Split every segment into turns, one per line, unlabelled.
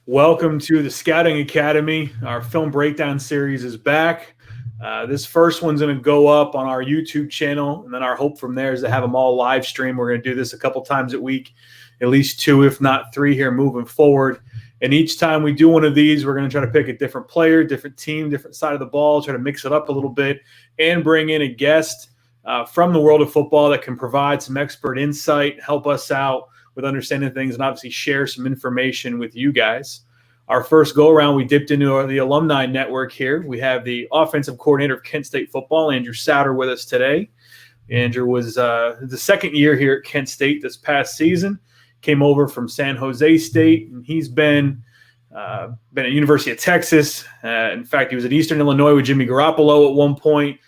Welcome to the Scouting Academy. Our film breakdown series is back. This first one's going to go up on our YouTube channel, and then our hope from there is to have them all live stream. We're going to do this a couple times a week, at least 2, if not 3 here moving forward. And each time we do one of these, we're going to try to pick a different player, different team, different side of the ball, try to mix it up a little bit, and bring in a guest from the world of football that can provide some expert insight, help us out with understanding things, and obviously share some information with you guys. Our first go-around, we dipped into the alumni network here. We have the offensive coordinator of Kent State football, Andrew Sowder, with us today. Andrew was the second year here at Kent State this past season. Came over from San Jose State, and he's been at University of Texas. In fact, he was at Eastern Illinois with Jimmy Garoppolo at one point.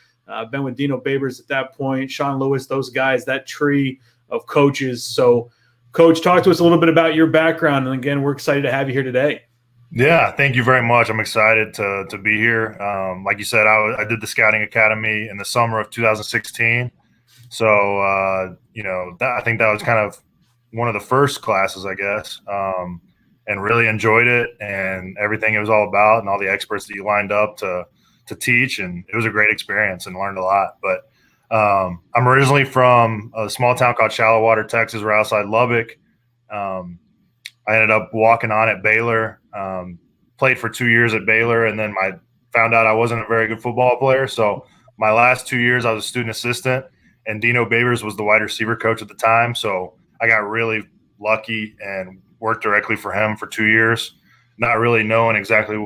Been with Dino Babers at that point, Sean Lewis, those guys, that tree of coaches. So, Coach, talk to us a little bit about your background. And again, we're excited to have you here today.
Yeah, thank you very much. I'm excited to be here. Like you said, I did the Scouting Academy in the summer of 2016. So, I think that was kind of one of the first classes, I guess, and really enjoyed it and everything it was all about and all the experts that you lined up to teach. And it was a great experience and learned a lot. But I'm originally from a small town called Shallowater, Texas. We're outside Lubbock. I ended up walking on at Baylor, played for 2 years at Baylor, and then I found out I wasn't a very good football player. So my last 2 years, I was a student assistant, and Dino Babers was the wide receiver coach at the time. So I got really lucky and worked directly for him for 2 years, not really knowing exactly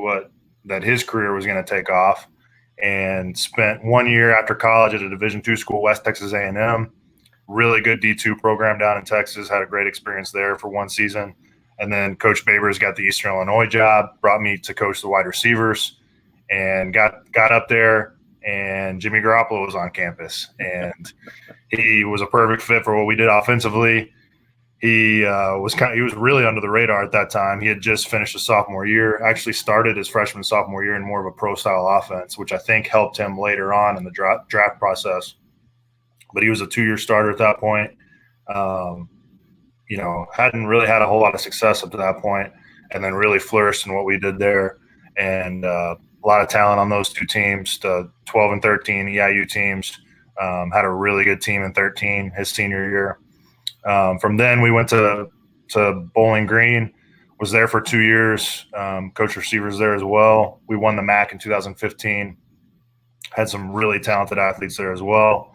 that his career was going to take off, and spent 1 year after college at a Division II school, West Texas A&M. Really good D2 program down in Texas. Had a great experience there for 1 season. And then Coach Babers got the Eastern Illinois job, brought me to coach the wide receivers, and got up there, and Jimmy Garoppolo was on campus. And he was a perfect fit for what we did offensively. He was really under the radar at that time. He had just finished his sophomore year, actually started his freshman sophomore year in more of a pro-style offense, which I think helped him later on in the draft process. But he was a 2-year starter at that point. Hadn't really had a whole lot of success up to that point, and then really flourished in what we did there. And a lot of talent on those 2 teams, the 12 and 13 EIU teams. Had a really good team in 13 his senior year. From then we went to Bowling Green, was there for 2 years, coached receivers there as well. We won the MAC in 2015, had some really talented athletes there as well.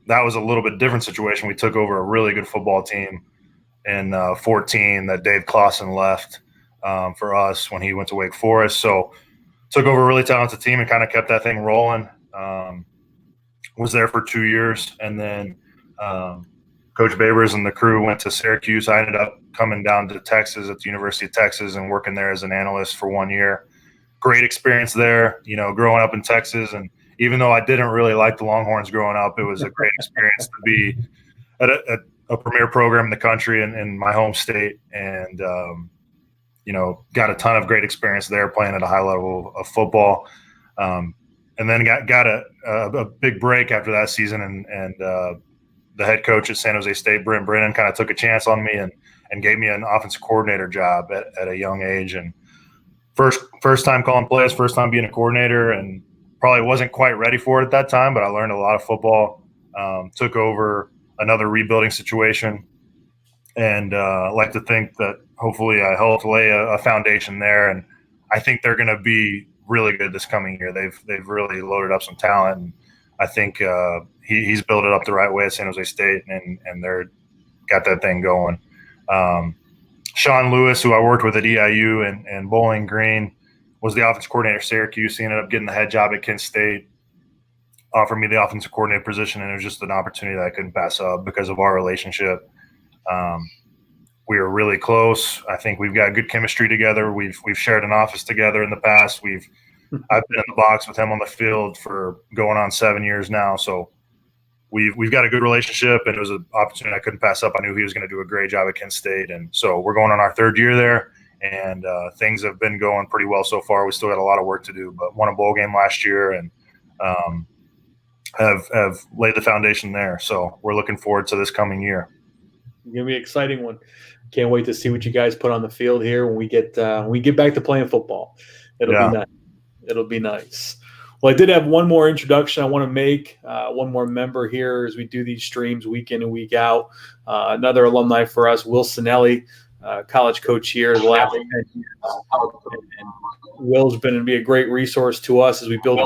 That was a little bit different situation. We took over a really good football team in 14 that Dave Clausen left for us when he went to Wake Forest. So took over a really talented team and kind of kept that thing rolling. Was there for 2 years. And then Coach Babers and the crew went to Syracuse. I ended up coming down to Texas at the University of Texas and working there as an analyst for 1 year. Great experience there, growing up in Texas. And even though I didn't really like the Longhorns growing up, it was a great experience to be at a premier program in the country in my home state, and got a ton of great experience there playing at a high level of football, and then got a big break after that season, and the head coach at San Jose State, Brent Brennan, kind of took a chance on me and gave me an offensive coordinator job at a young age, and first time calling plays, first time being a coordinator, and probably wasn't quite ready for it at that time, but I learned a lot of football, took over another rebuilding situation, and like to think that hopefully I helped lay a foundation there. And I think they're going to be really good this coming year. They've really loaded up some talent, and I think he's built it up the right way at San Jose State, and they're got that thing going. Sean Lewis, who I worked with at EIU and Bowling Green, was the offensive coordinator at Syracuse. He ended up getting the head job at Kent State, offered me the offensive coordinator position, and it was just an opportunity that I couldn't pass up because of our relationship. We were really close. I think we've got good chemistry together. We've shared an office together in the past. I've been in the box with him on the field for going on 7 years now. So we've got a good relationship, and it was an opportunity I couldn't pass up. I knew he was going to do a great job at Kent State, and so we're going on our 3rd year there. And things have been going pretty well so far. We still got a lot of work to do, but won a bowl game last year, and have laid the foundation there. So we're looking forward to this coming year.
gonna be an exciting one. Can't wait to see what you guys put on the field here when we get back to playing football. It'll be
Yeah.
nice. It'll be nice. Well, I did have one more introduction I want to make. One more member here as we do these streams week in and week out. Another alumni for us, Will Cinelli, college coach here the last 10 years. And Will's been to be a great resource to us as we build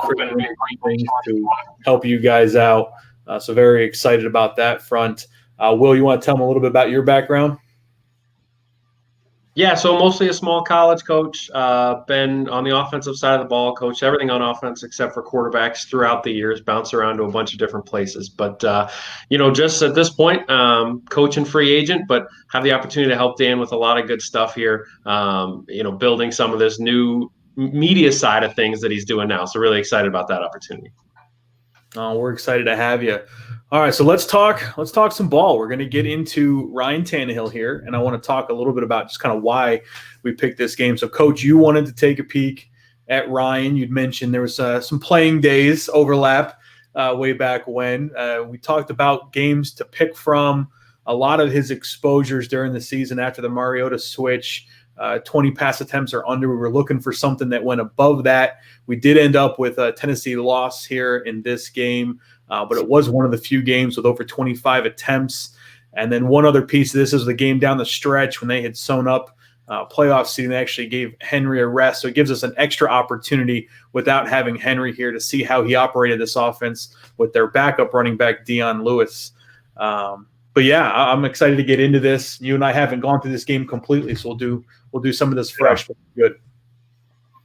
things to help you guys out. So very excited about that front. Will, you want to tell them a little bit about your background?
Yeah, so mostly a small college coach. Been on the offensive side of the ball, coached everything on offense except for quarterbacks throughout the years, bounce around to a bunch of different places. But, just at this point, coach and free agent, but have the opportunity to help Dan with a lot of good stuff here, building some of this new media side of things that he's doing now. So really excited about that opportunity.
We're excited to have you. All right, so let's talk some ball. We're going to get into Ryan Tannehill here, and I want to talk a little bit about just kind of why we picked this game. So, Coach, you wanted to take a peek at Ryan. You'd mentioned there was some playing days overlap way back when. We talked about games to pick from, a lot of his exposures during the season after the Mariota switch. 20 pass attempts or under. We were looking for something that went above that. We did end up with a Tennessee loss here in this game, but it was one of the few games with over 25 attempts. And then one other piece of this is the game down the stretch when they had sewn up playoff seeding. They actually gave Henry a rest. So it gives us an extra opportunity without having Henry here to see how he operated this offense with their backup running back, Dion Lewis. But yeah, I'm excited to get into this. You and I haven't gone through this game completely, so we'll do some of this fresh. But good.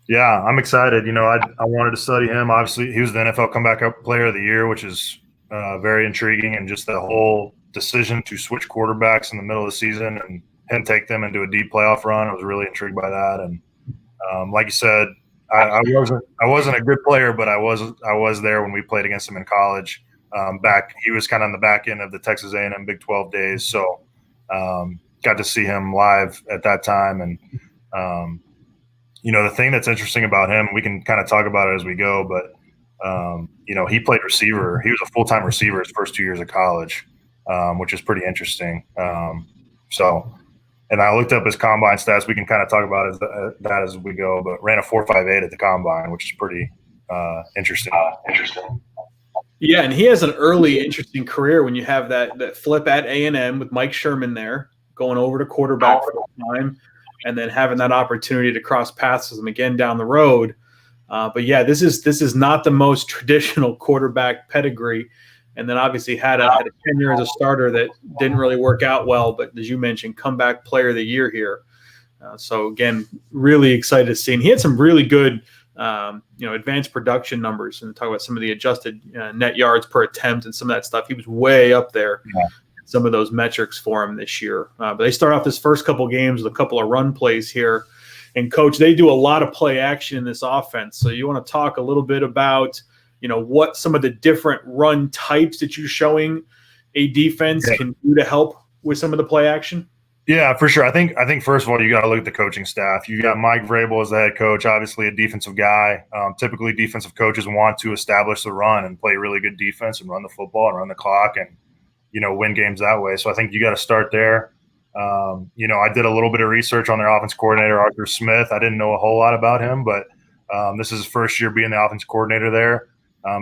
Yeah, I'm excited. I wanted to study him. Obviously, he was the NFL Comeback Player of the Year, which is very intriguing, and just the whole decision to switch quarterbacks in the middle of the season and him take them into a deep playoff run. I was really intrigued by that. And like you said, I wasn't a good player, but I was there when we played against him in college. He was kind of on the back end of the Texas A&M Big 12 days, so got to see him live at that time. And the thing that's interesting about him, we can kind of talk about it as we go, but he played receiver. He was a full-time receiver his first 2 years of college, which is pretty interesting. And I looked up his combine stats. We can kind of talk about that as we go, but ran a 4.58 at the combine, which is pretty interesting.
Yeah, and he has an early interesting career when you have that flip at A&M with Mike Sherman there, going over to quarterback for the time, and then having that opportunity to cross paths with him again down the road. But yeah, this is not the most traditional quarterback pedigree. And then obviously had a tenure as a starter that didn't really work out well, but as you mentioned, comeback player of the year here. So again, really excited to see. And he had some really good advanced production numbers, and talk about some of the adjusted net yards per attempt and some of that stuff. He was way up there. Yeah. Some of those metrics for him this year. But they start off this first couple games with a couple of run plays here. And, Coach, they do a lot of play action in this offense. So you want to talk a little bit about, what some of the different run types that you're showing a defense can do to help with some of the play action?
Yeah, for sure. I think first of all, you got to look at the coaching staff. You got Mike Vrabel as the head coach, obviously a defensive guy. Typically, defensive coaches want to establish the run and play really good defense and run the football and run the clock and win games that way. So I think you got to start there. I did a little bit of research on their offense coordinator, Arthur Smith. I didn't know a whole lot about him, but this is his first year being the offense coordinator there.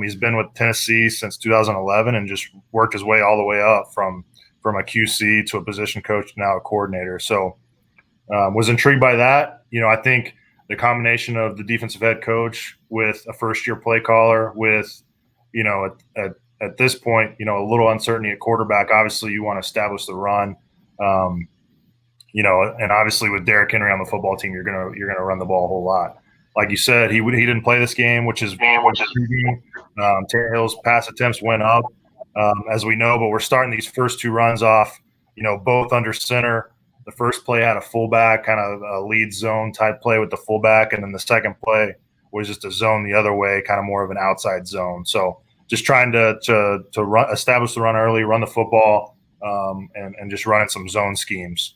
He's been with Tennessee since 2011 and just worked his way all the way up from a QC to a position coach, now a coordinator. So was intrigued by that. I think the combination of the defensive head coach with a first-year play caller with, at this point, a little uncertainty at quarterback. Obviously, you want to establish the run, and obviously with Derrick Henry on the football team, you're gonna run the ball a whole lot. Like you said, he didn't play this game, which is intriguing. Tannehill's pass attempts went up, as we know, but we're starting these first two runs off, both under center. The first play had a fullback, kind of a lead zone type play with the fullback, and then the second play was just a zone the other way, kind of more of an outside zone. So just trying to establish the run early, run the football, and just running some zone schemes.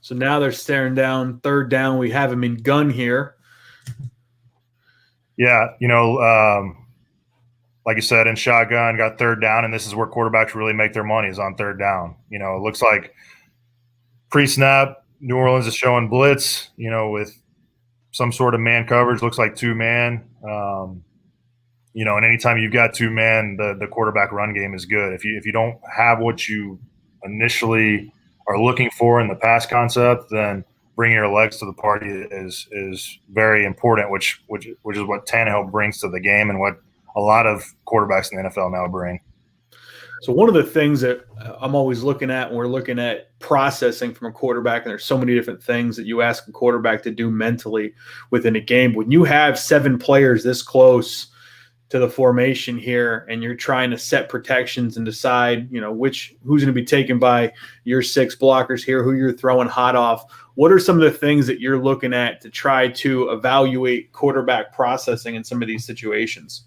So now they're staring down third down. We have him in gun here.
Yeah, like you said, in shotgun, got third down, and this is where quarterbacks really make their money is on third down. You know, it looks like pre-snap, New Orleans is showing blitz, you know, with some sort of man coverage, looks like two-man. You know, and anytime you've got two-man, the quarterback run game is good. If you don't have what you initially are looking for in the pass concept, then bringing your legs to the party is very important, which is what Tannehill brings to the game and what a lot of quarterbacks in the NFL now bring.
So one of the things that I'm always looking at when we're looking at processing from a quarterback, and there's so many different things that you ask a quarterback to do mentally within a game. When you have 7 players this close to the formation here, and you're trying to set protections and decide, you know, who's going to be taken by your 6 blockers here, who you're throwing hot off. What are some of the things that you're looking at to try to evaluate quarterback processing in some of these situations?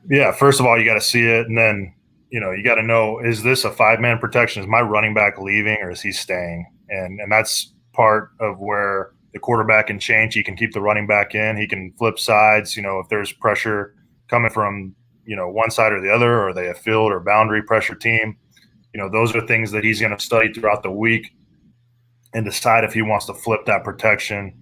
Yeah, first of all, you got to see it, and then, you know, you got to know, is this a 5-man protection? Is my running back leaving or is he staying? And that's part of where the quarterback can change. He can keep the running back in. He can flip sides. You know, if there's pressure coming from, you know, one side or the other, or are they a field or boundary pressure team? You know, those are things that he's going to study throughout the week and decide if he wants to flip that protection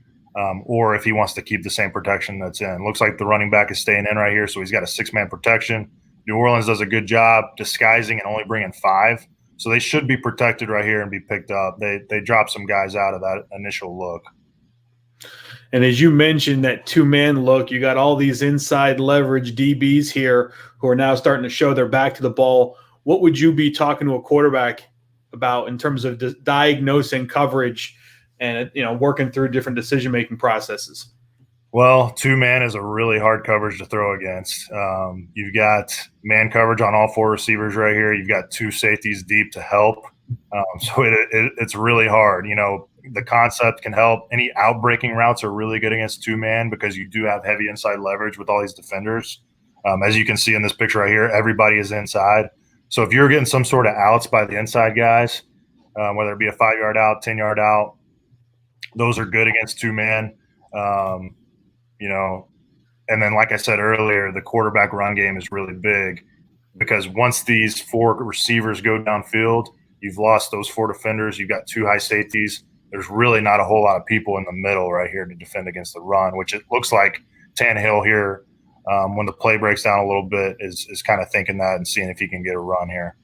or if he wants to keep the same protection that's in. Looks like the running back is staying in right here, so he's got a 6-man protection. New Orleans does a good job disguising and only bringing 5, so they should be protected right here and be picked up. They drop some guys out of that initial look.
And as you mentioned, that 2-man look, you got all these inside leverage DBs here who are now starting to show their back to the ball. What would you be talking to a quarterback about in terms of diagnosing coverage and, you know, working through different decision-making processes?
Well, 2-man is a really hard coverage to throw against. You've got man coverage on all 4 receivers right here. You've got 2 safeties deep to help. So it's really hard. You know, the concept can help. Any outbreaking routes are really good against 2-man because you do have heavy inside leverage with all these defenders. As you can see in this picture right here, everybody is inside. So if you're getting some sort of outs by the inside guys, whether it be a 5-yard out, 10-yard out, those are good against 2-man. You know, and then like I said earlier, the quarterback run game is really big because once these 4 receivers go downfield, you've lost those 4 defenders. You've got 2 high safeties. There's really not a whole lot of people in the middle right here to defend against the run, which it looks like Tannehill here, when the play breaks down a little bit, is kind of thinking that and seeing if he can get a run here.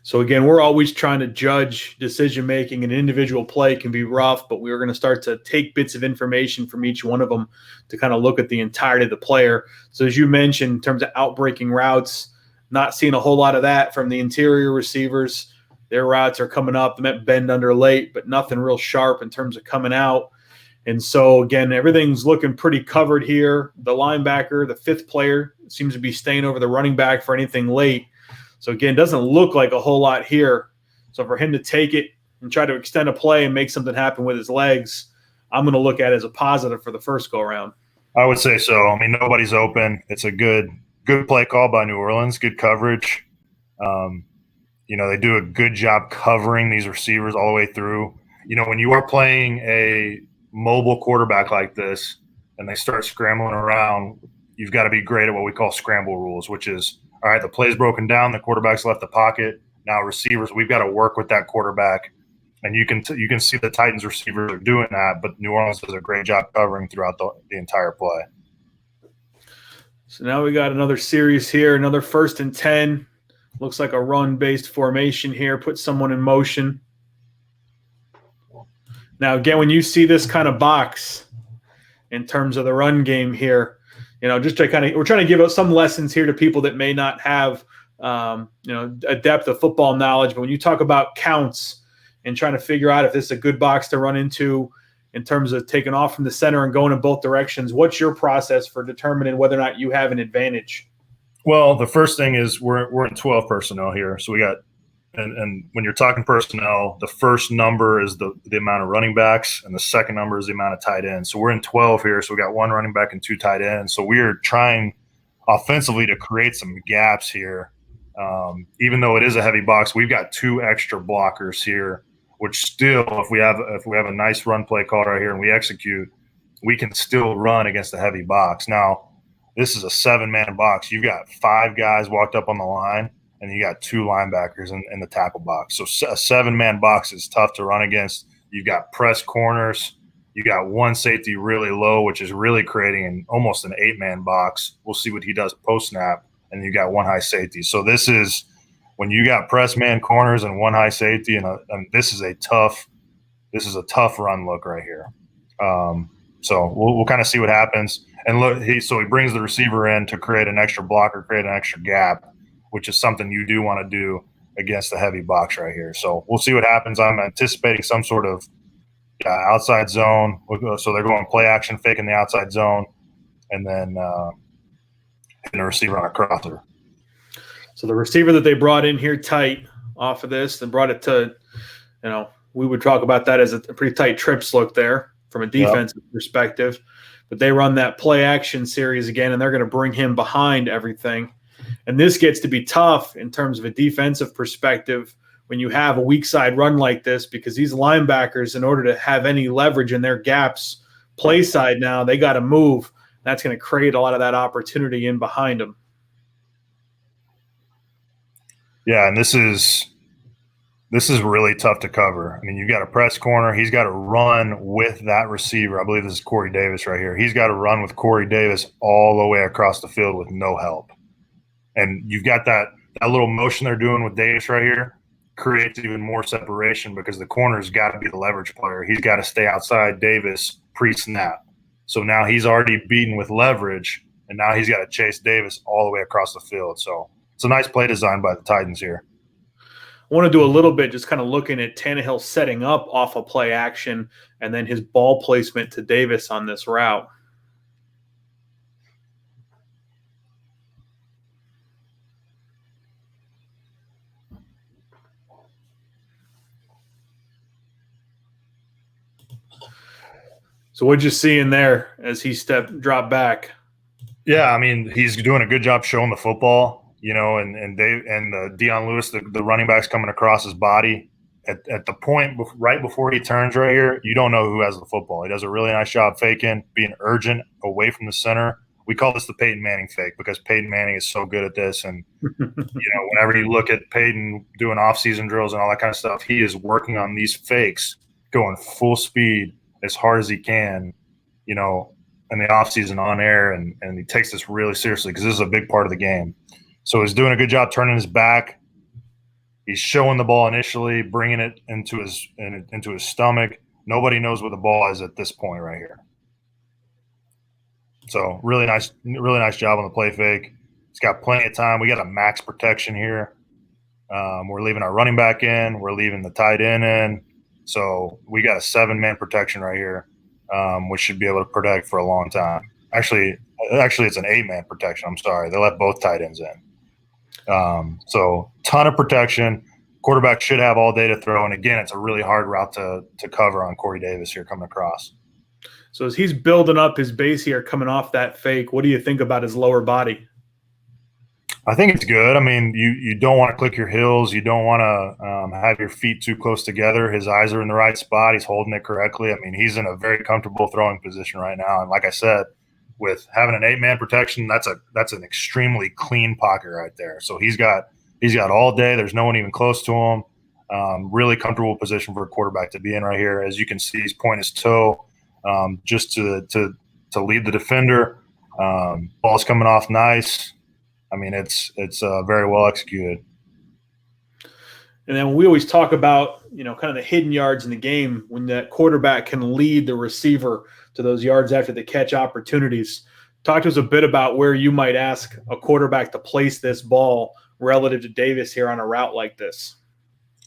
So, again, we're always trying to judge decision-making. An individual play can be rough, but we're going to start to take bits of information from each one of them to kind of look at the entirety of the player. So, as you mentioned, in terms of outbreaking routes, not seeing a whole lot of that from the interior receivers. Their routes are coming up. They might bend under late, but nothing real sharp in terms of coming out. And so, again, everything's looking pretty covered here. The linebacker, the 5th player, seems to be staying over the running back for anything late. So, again, doesn't look like a whole lot here. So for him to take it and try to extend a play and make something happen with his legs, I'm going to look at it as a positive for the first go-around.
I would say so. I mean, nobody's open. It's a good play call by New Orleans, good coverage. You know, they do a good job covering these receivers all the way through. You know, when you are playing a mobile quarterback like this and they start scrambling around, you've got to be great at what we call scramble rules, which is, all right, the play's broken down, the quarterback's left the pocket. Now receivers, we've got to work with that quarterback. And you can see the Titans receivers are doing that, but New Orleans does a great job covering throughout the entire play.
So now we got another series here, another 1st and 10. Looks like a run-based formation here. Put someone in motion. Now, again, when you see this kind of box in terms of the run game here, you know, just to kind of – we're trying to give out some lessons here to people that may not have, you know, a depth of football knowledge. But when you talk about counts and trying to figure out if this is a good box to run into in terms of taking off from the center and going in both directions, what's your process for determining whether or not you have an advantage?
Well, the first thing is we're in 12 personnel here. So we got and when you're talking personnel, the first number is the amount of running backs, and the second number is the amount of tight ends. So we're in 12 here. So we got 1 running back and 2 tight ends. So we are trying offensively to create some gaps here. Even though it is a heavy box, we've got 2 extra blockers here, which still, if we have a nice run play call right here and we execute, we can still run against a heavy box. Now, This is a 7-man box. You've got 5 guys walked up on the line, and you got 2 linebackers in the tackle box. So a 7-man box is tough to run against. You've got press corners. You got 1 safety really low, which is really creating almost an 8-man box. We'll see what he does post snap, and you got 1 high safety. So this is when you got press man corners and 1 high safety, and this is a tough run look right here. So we'll kind of see what happens. And look, he brings the receiver in to create an extra blocker, create an extra gap, which is something you do want to do against the heavy box right here. So we'll see what happens. I'm anticipating some sort of outside zone. So they're going play action, faking the outside zone, and then hitting the receiver on a crosser.
So the receiver that they brought in here tight off of this and brought it to, we would talk about that as a pretty tight trips look there from a defensive perspective. But they run that play action series again, and they're going to bring him behind everything. And this gets to be tough in terms of a defensive perspective when you have a weak side run like this, because these linebackers, in order to have any leverage in their gaps play side now, they got to move. That's going to create a lot of that opportunity in behind them.
Yeah, and this is really tough to cover. I mean, you've got a press corner. He's got to run with that receiver. I believe this is Corey Davis right here. He's got to run with Corey Davis all the way across the field with no help. And you've got that little motion they're doing with Davis right here creates even more separation because the corner's got to be the leverage player. He's got to stay outside Davis pre-snap. So now he's already beaten with leverage, and now he's got to chase Davis all the way across the field. So it's a nice play design by the Titans here.
I want to do a little bit just kind of looking at Tannehill setting up off of play action and then his ball placement to Davis on this route. So what'd you see in there as he dropped back?
Yeah, I mean, he's doing a good job showing the football. And Dave and Dion Lewis, the running back's coming across his body at the point right before he turns right here. You don't know who has the football. He does a really nice job faking, being urgent away from the center. We call this the Peyton Manning fake because Peyton Manning is so good at this. And whenever you look at Peyton doing off-season drills and all that kind of stuff, he is working on these fakes, going full speed as hard as he can. In the offseason on air, and he takes this really seriously because this is a big part of the game. So he's doing a good job turning his back. He's showing the ball initially, bringing it into his stomach. Nobody knows what the ball is at this point right here. So really nice job on the play fake. He's got plenty of time. We got a max protection here. We're leaving our running back in. We're leaving the tight end in. So we got a 7-man protection right here, which should be able to protect for a long time. Actually, it's an 8-man protection. I'm sorry. They let both tight ends in. So ton of protection. Quarterback should have all day to throw. And again, it's a really hard route to cover on Corey Davis here coming across.
So as he's building up his base here coming off that fake, what do you think about his lower body?
I think it's good. I mean, you don't want to click your heels. You don't want to have your feet too close together. His eyes are in the right spot. He's holding it correctly. I mean, he's in a very comfortable throwing position right now. And like I said, with having an 8-man protection, that's an extremely clean pocket right there. So he's got all day. There's no one even close to him. Really comfortable position for a quarterback to be in right here. As you can see, he's pointing his toe just to lead the defender. Ball's coming off nice. I mean, it's very well executed.
And then we always talk about, kind of the hidden yards in the game when that quarterback can lead the receiver to those yards after the catch opportunities. Talk to us a bit about where you might ask a quarterback to place this ball relative to Davis here on a route like this.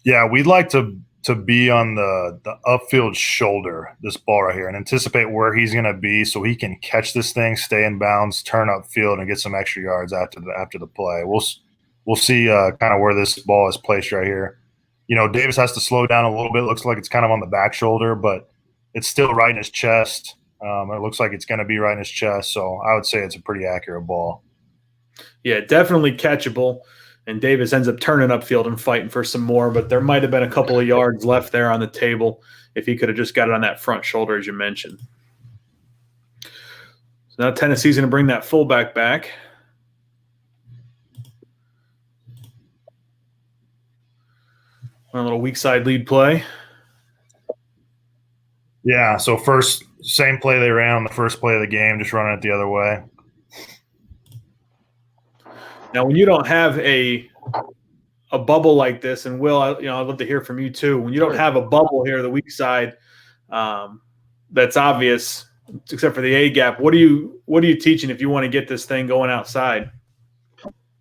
Yeah, we'd like to be on the upfield shoulder, this ball right here, and anticipate where he's going to be so he can catch this thing, stay in bounds, turn upfield, and get some extra yards after the play. We'll see kind of where this ball is placed right here. Davis has to slow down a little bit. Looks like it's kind of on the back shoulder, but it's still right in his chest. It looks like it's going to be right in his chest, so I would say it's a pretty accurate ball.
Yeah, definitely catchable. And Davis ends up turning upfield and fighting for some more, but there might have been a couple of yards left there on the table if he could have just got it on that front shoulder, as you mentioned. So Now Tennessee's going to bring that fullback back. A little weak side lead play.
Yeah, so same play they ran on the first play of the game, just running it the other way.
Now, when you don't have a bubble like this, and Will, I'd love to hear from you too. When you don't have a bubble here, the weak side, that's obvious, except for the A gap. What are you teaching if you want to get this thing going outside?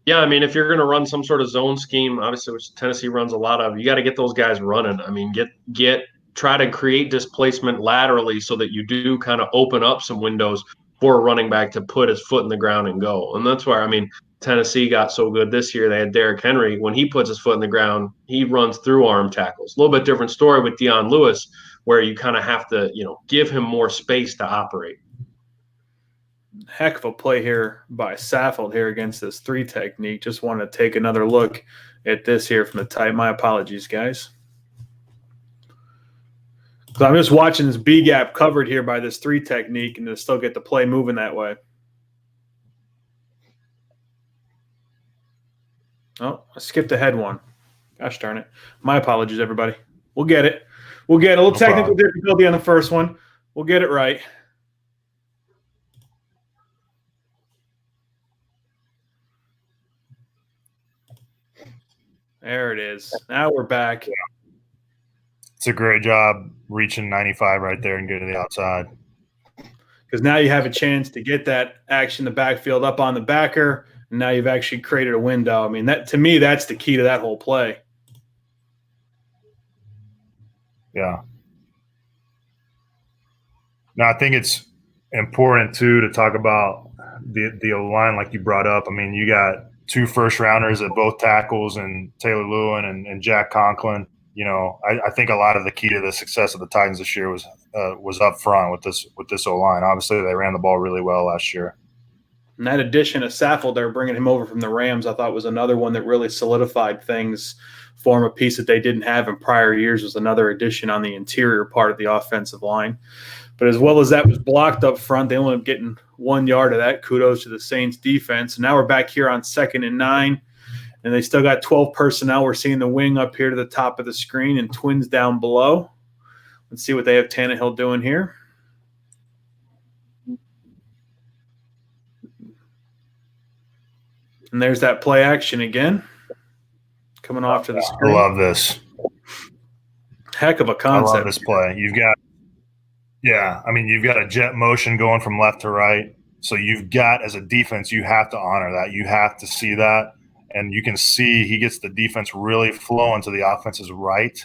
Yeah, I mean, if you're going to run some sort of zone scheme, obviously, which Tennessee runs a lot of, you got to get those guys running. I mean, try to create displacement laterally so that you do kind of open up some windows for a running back to put his foot in the ground and go. And that's where, I mean, Tennessee got so good this year. They had Derrick Henry. When he puts his foot in the ground, he runs through arm tackles. A little bit different story with Dion Lewis, where you kind of have to, give him more space to operate.
Heck of a play here by Saffold here against this 3 technique. Just wanted to take another look at this here from the tight. My apologies, guys. So I'm just watching this B gap covered here by this 3 technique, and to still get the play moving that way. Oh, I skipped ahead one. Gosh darn it. My apologies, everybody. We'll get it. We'll get a little technical difficulty on the first one. We'll get it right. There it is. Now we're back.
It's a great job reaching 95 right there and getting to the outside.
Because now you have a chance to get that action in the backfield up on the backer, and now you've actually created a window. I mean, that to me, that's the key to that whole play.
Yeah. Now, I think it's important, too, to talk about the O-line like you brought up. I mean, you got 2 first-rounders at both tackles, and Taylor Lewin and Jack Conklin. I think a lot of the key to the success of the Titans this year was up front with this O-line. Obviously, they ran the ball really well last year.
And that addition of Saffold, they're bringing him over from the Rams, I thought was another one that really solidified things for him. A piece that they didn't have in prior years was another addition on the interior part of the offensive line. But as well as that was blocked up front, they only ended up getting 1 yard of that. Kudos to the Saints defense. And now we're back here on 2nd and 9. And they still got 12 personnel. We're seeing the wing up here to the top of the screen and twins down below. Let's see what they have Tannehill doing here. And there's that play action again. Coming off to the screen.
I love this.
Heck of a concept.
I love this play. You've got a jet motion going from left to right. So you've got, as a defense, you have to honor that. You have to see that. And you can see he gets the defense really flowing to the offense's right.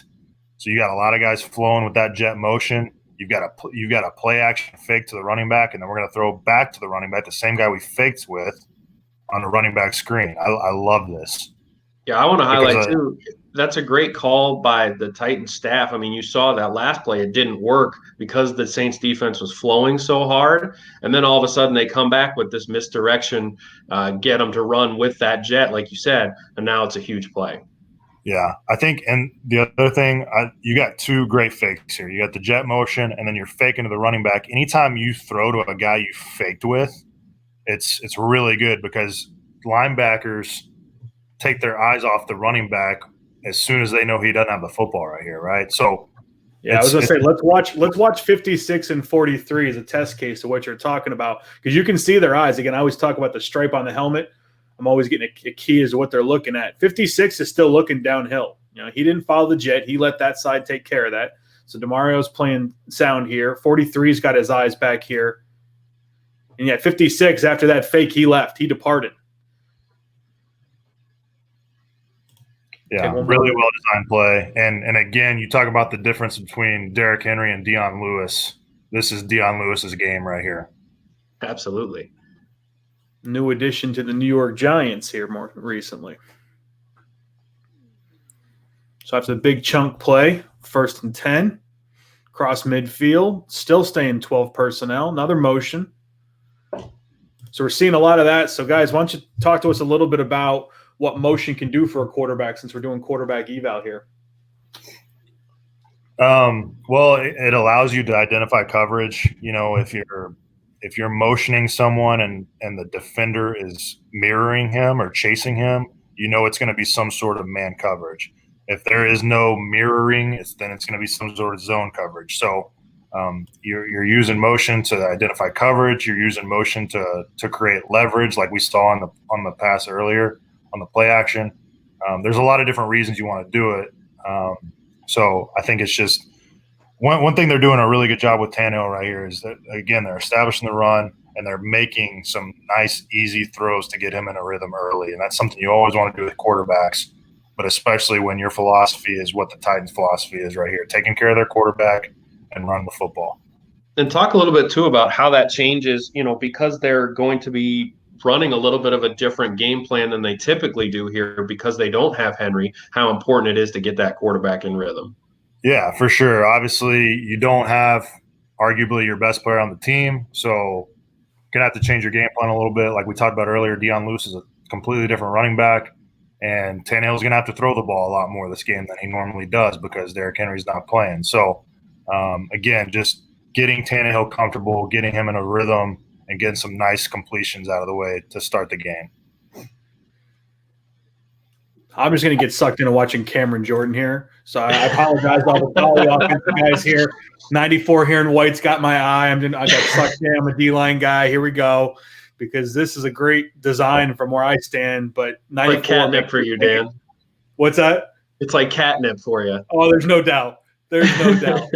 So you got a lot of guys flowing with that jet motion. You've got a play action fake to the running back, and then we're going to throw back to the running back, the same guy we faked with on the running back screen. I love this.
Yeah, I want to highlight too, that's a great call by the Titans staff. I mean, you saw that last play, it didn't work because the Saints defense was flowing so hard. And then all of a sudden they come back with this misdirection, get them to run with that jet, like you said, and now it's a huge play.
Yeah, I think, and the other thing, you got 2 great fakes here. You got the jet motion, and then you're faking to the running back. Anytime you throw to a guy you faked with, it's really good because linebackers take their eyes off the running back as soon as they know he doesn't have the football right here, right? So,
yeah, I was gonna say let's watch 56 and 43 as a test case of what you're talking about, because you can see their eyes. Again, I always talk about the stripe on the helmet. I'm always getting a key as to what they're looking at. 56 is still looking downhill. He didn't follow the jet. He let that side take care of that. So DeMario's playing sound here. 43's got his eyes back here. And yet 56, after that fake, he left. He departed.
Yeah, really well-designed play. And again, you talk about the difference between Derrick Henry and Dion Lewis. This is Dion Lewis's game right here.
Absolutely.
New addition to the New York Giants here more recently. So after the big chunk play, 1st and 10, cross midfield, still staying 12 personnel, another motion. So we're seeing a lot of that. So, guys, why don't you talk to us a little bit about what motion can do for a quarterback, since we're doing quarterback eval here?
Well, it allows you to identify coverage. If if you're motioning someone and the defender is mirroring him or chasing him, you know it's going to be some sort of man coverage. If there is no mirroring, then it's going to be some sort of zone coverage. So you're using motion to identify coverage. You're using motion to create leverage, like we saw on the pass earlier on the play action. There's a lot of different reasons you want to do it. So I think it's just one thing they're doing a really good job with Tannehill right here is that, again, they're establishing the run and they're making some nice, easy throws to get him in a rhythm early. And that's something you always want to do with quarterbacks, but especially when your philosophy is what the Titans' philosophy is right here, taking care of their quarterback and run the football.
And talk a little bit, too, about how that changes, because they're going to be running a little bit of a different game plan than they typically do here because they don't have Henry, how important it is to get that quarterback in rhythm.
Yeah, for sure. Obviously, you don't have arguably your best player on the team, so you're going to have to change your game plan a little bit. Like we talked about earlier, Dion Lewis is a completely different running back, and Tannehill's going to have to throw the ball a lot more this game than he normally does because Derrick Henry's not playing. So, again, just getting Tannehill comfortable, getting him in a rhythm, and getting some nice completions out of the way to start the game.
I'm just going to get sucked into watching Cameron Jordan here. So I apologize to all the Poly offensive guys here. 94 here in white's got my eye. I got sucked in. I'm a D-line guy. Here we go. Because this is a great design from where I stand. But 94
like catnip for you, Dan.
What's that?
It's like catnip for you.
Oh, there's no doubt. There's no doubt.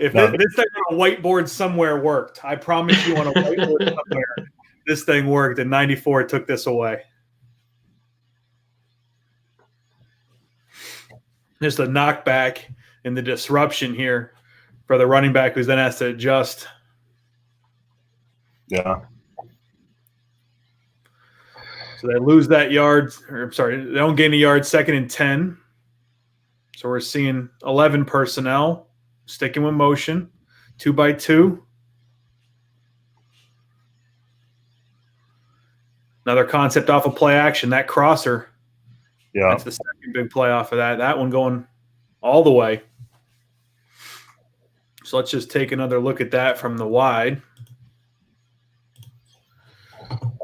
If this thing on a whiteboard somewhere worked, I promise you on a whiteboard somewhere, this thing worked, and 94 took this away. Just a knockback and the disruption here for the running back who's then has to adjust.
Yeah.
So they lose that yard, they don't gain a yard, 2nd and 10. So we're seeing 11 personnel sticking with motion, 2x2. Another concept off of play action, that crosser.
Yeah.
That's the second big play off of that. That one going all the way. So let's just take another look at that from the wide.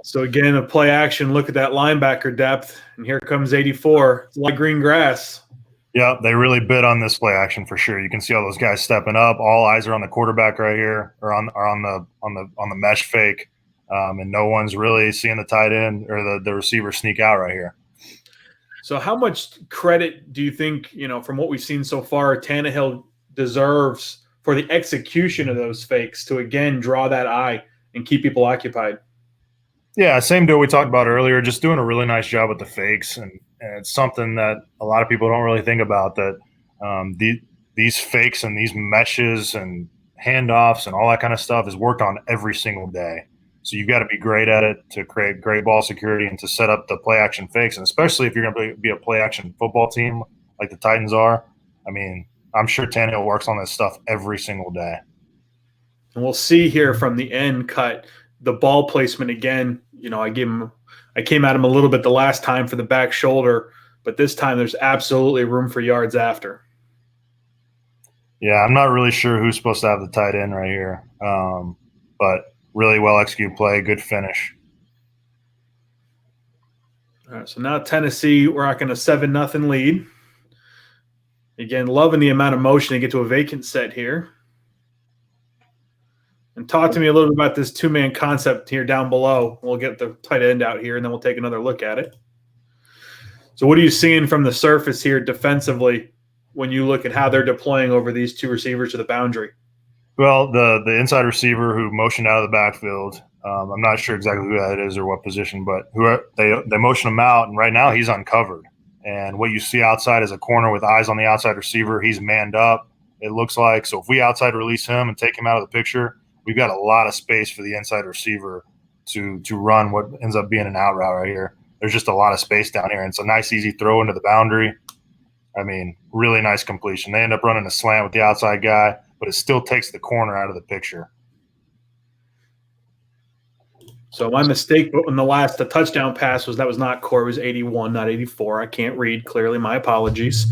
So again, a play action, look at that linebacker depth, and here comes 84. It's like green grass.
Yeah, they really bid on this play action for sure. You can see all those guys stepping up. All eyes are on the quarterback right here, or on the mesh fake, and no one's really seeing the tight end or the receiver sneak out right here.
So how much credit do you think, from what we've seen so far, Tannehill deserves for the execution of those fakes to, again, draw that eye and keep people occupied?
Yeah, same deal we talked about earlier, just doing a really nice job with the fakes. And it's something that a lot of people don't really think about, that these fakes and these meshes and handoffs and all that kind of stuff is worked on every single day. So you've got to be great at it to create great ball security and to set up the play action fakes. And especially if you're going to be a play action football team like the Titans are, I mean, I'm sure Tannehill works on this stuff every single day.
And we'll see here from the end cut, the ball placement again. I came at him a little bit the last time for the back shoulder, but this time there's absolutely room for yards after.
Yeah, I'm not really sure who's supposed to have the tight end right here, but really well executed play, good finish.
All right, so now Tennessee, we're rocking a 7-0 lead. Again, loving the amount of motion to get to a vacant set here. And talk to me a little bit about this two-man concept here down below. We'll get the tight end out here, and then we'll take another look at it. So what are you seeing from the surface here defensively when you look at how they're deploying over these two receivers to the boundary?
Well, the inside receiver who motioned out of the backfield, I'm not sure exactly who that is or what position, but they motion him out, and right now he's uncovered. And what you see outside is a corner with eyes on the outside receiver. He's manned up, it looks like. So if we outside release him and take him out of the picture, we've got a lot of space for the inside receiver to run what ends up being an out route right here. There's just a lot of space down here. And it's a nice, easy throw into the boundary. I mean, really nice completion. They end up running a slant with the outside guy, but it still takes the corner out of the picture.
So my mistake in the touchdown pass was not Core. It was 81, not 84. I can't read clearly. My apologies.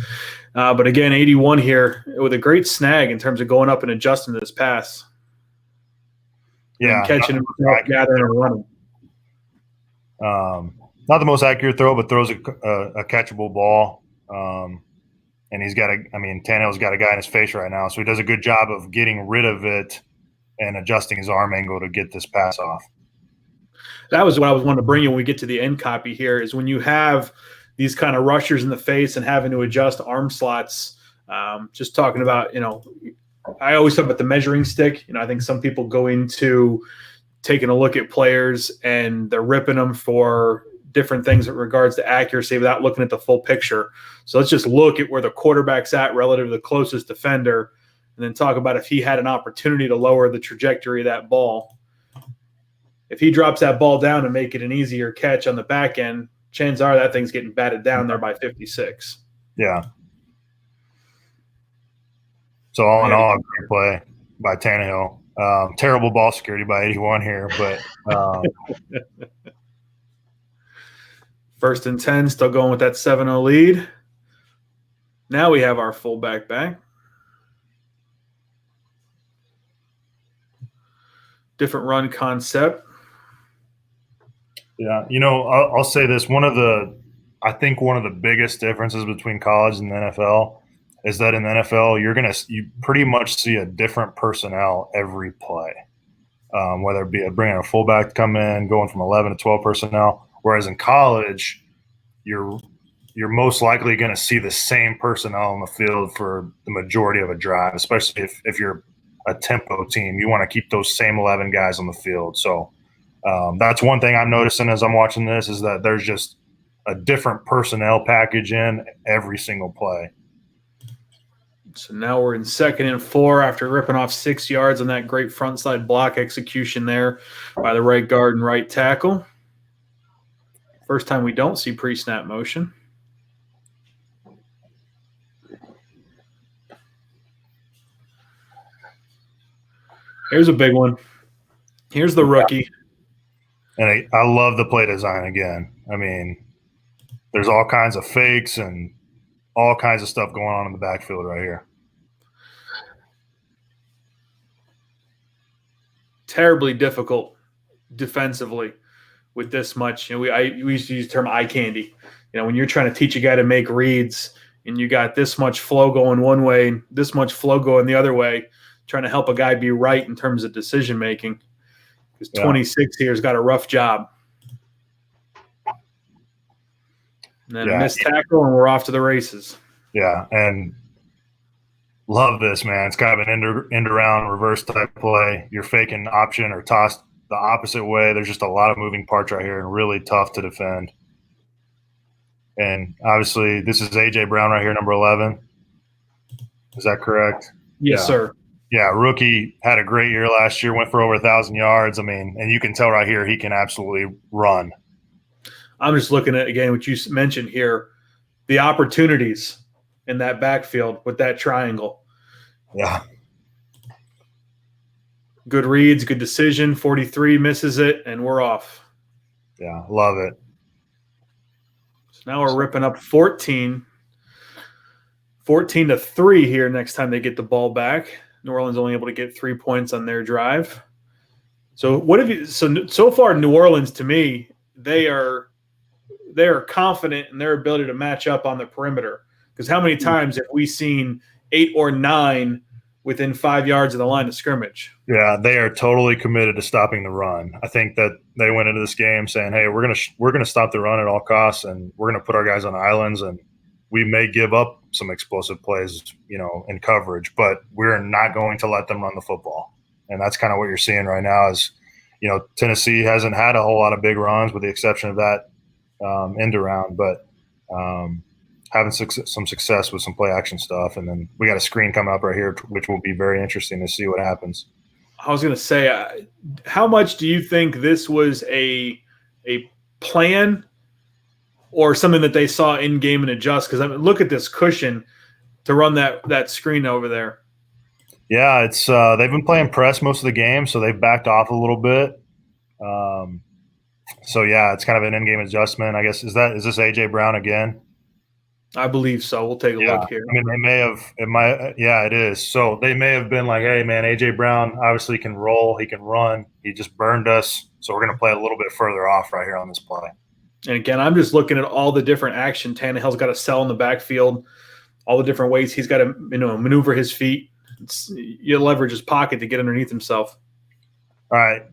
But again, 81 here with a great snag in terms of going up and adjusting to this pass. and catching himself, gathering and running.
Not the most accurate throw, but throws a catchable ball. And he's got Tannehill's got a guy in his face right now, so he does a good job of getting rid of it and adjusting his arm angle to get this pass off.
That was what I was wanting to bring you when we get to the end copy here, is when you have these kind of rushers in the face and having to adjust arm slots. Just talking about, I always talk about the measuring stick. I think some people go into taking a look at players and they're ripping them for different things in regards to accuracy without looking at the full picture. So let's just look at where the quarterback's at relative to the closest defender, and then talk about if he had an opportunity to lower the trajectory of that ball. If he drops that ball down and make it an easier catch on the back end, chances are that thing's getting batted down there by 56.
Yeah. So all in all, a great play by Tannehill. Terrible ball security by 81 here, but
First and 10, still going with that 7-0 lead. Now we have our fullback back. Different run concept.
Yeah, I'll say this. I think one of the biggest differences between college and the NFL is that in the NFL, you pretty much see a different personnel every play, whether it be bringing a fullback to come in, going from 11 to 12 personnel. Whereas in college, you're most likely going to see the same personnel on the field for the majority of a drive, especially if you're a tempo team. You want to keep those same 11 guys on the field. So that's one thing I'm noticing as I'm watching this, is that there's just a different personnel package in every single play.
So now we're in 2nd and 4 after ripping off 6 yards on that great front side block execution there by the right guard and right tackle. First time we don't see pre-snap motion. Here's a big one. Here's the rookie.
And I love the play design again. There's all kinds of fakes and all kinds of stuff going on in the backfield right here.
Terribly difficult defensively with this much. We used to use the term eye candy. When you're trying to teach a guy to make reads and you got this much flow going one way, this much flow going the other way, trying to help a guy be right in terms of decision making. Because 26 here has got a rough job. And then a missed tackle, and we're off to the races.
Yeah, and love this, man. It's kind of an end-around reverse type play. You're faking option or toss the opposite way. There's just a lot of moving parts right here and really tough to defend. And obviously, this is A.J. Brown right here, number 11. Is that correct?
Yes, sir.
Yeah, rookie, had a great year last year, went for over 1,000 yards. And you can tell right here he can absolutely run.
I'm just looking at, again, what you mentioned here, the opportunities in that backfield with that triangle.
Yeah.
Good reads, good decision. 43 misses it, and we're off.
Yeah, love it.
So now we're ripping up 14 to 3 here next time they get the ball back. New Orleans only able to get 3 points on their drive. So what have you? So far, New Orleans, to me, they are confident in their ability to match up on the perimeter. Because how many times have we seen 8 or 9 within 5 yards of the line of scrimmage?
Yeah, they are totally committed to stopping the run. I think that they went into this game saying, "Hey, we're gonna stop the run at all costs, and we're gonna put our guys on islands, and we may give up some explosive plays, in coverage, but we're not going to let them run the football." And that's kind of what you're seeing right now. Is Tennessee hasn't had a whole lot of big runs, with the exception of that end around, but having some success with some play action stuff. And then we got a screen coming up right here, which will be very interesting to see what happens.
I was going to say, how much do you think this was a plan or something that they saw in game and adjust? Because look at this cushion to run that screen over there.
Yeah, it's they've been playing press most of the game, so they've backed off a little bit. So yeah, it's kind of an in-game adjustment, I guess. Is this A.J. Brown again?
I believe so. We'll take a look here.
I mean, they may have. It might. Yeah, it is. So they may have been like, "Hey, man, AJ Brown obviously can roll. He can run. He just burned us. So we're going to play a little bit further off right here on this play."
And again, I'm just looking at all the different action Tannehill's got to sell in the backfield, all the different ways he's got to maneuver his feet. You leverage his pocket to get underneath himself.
All right.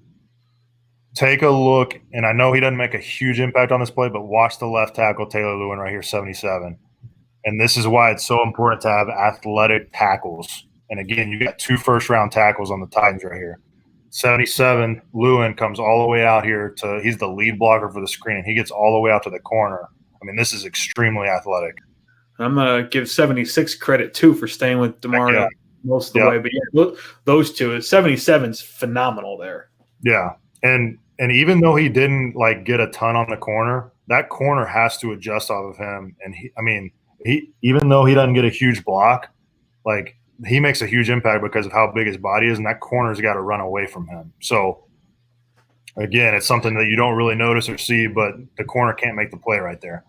Take a look, and I know he doesn't make a huge impact on this play, but watch the left tackle, Taylor Lewin, right here, 77. And this is why it's so important to have athletic tackles. And again, you got 2 first-round tackles on the Titans right here. 77, Lewin comes all the way out here he's the lead blocker for the screen, and he gets all the way out to the corner. I mean, this is extremely athletic.
I'm going to give 76 credit, too, for staying with DeMario most of the way. But, yeah, those two, 77's phenomenal there.
Yeah, and even though he didn't, get a ton on the corner, that corner has to adjust off of him. And, he even though he doesn't get a huge block, he makes a huge impact because of how big his body is, and that corner's got to run away from him. So, again, it's something that you don't really notice or see, but the corner can't make the play right there.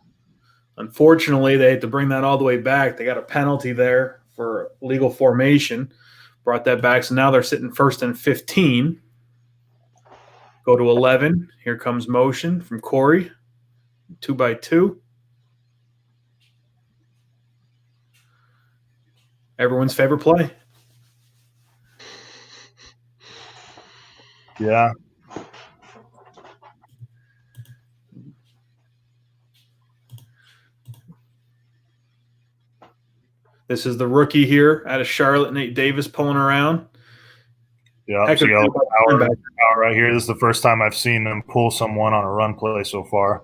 Unfortunately, they had to bring that all the way back. They got a penalty there for legal formation, brought that back. So now they're sitting 1st and 15. Go to 11. Here comes motion from Corey, 2x2. Everyone's favorite play.
Yeah.
This is the rookie here out of Charlotte, Nate Davis, pulling around.
Yeah, so power right here. This is the first time I've seen them pull someone on a run play so far.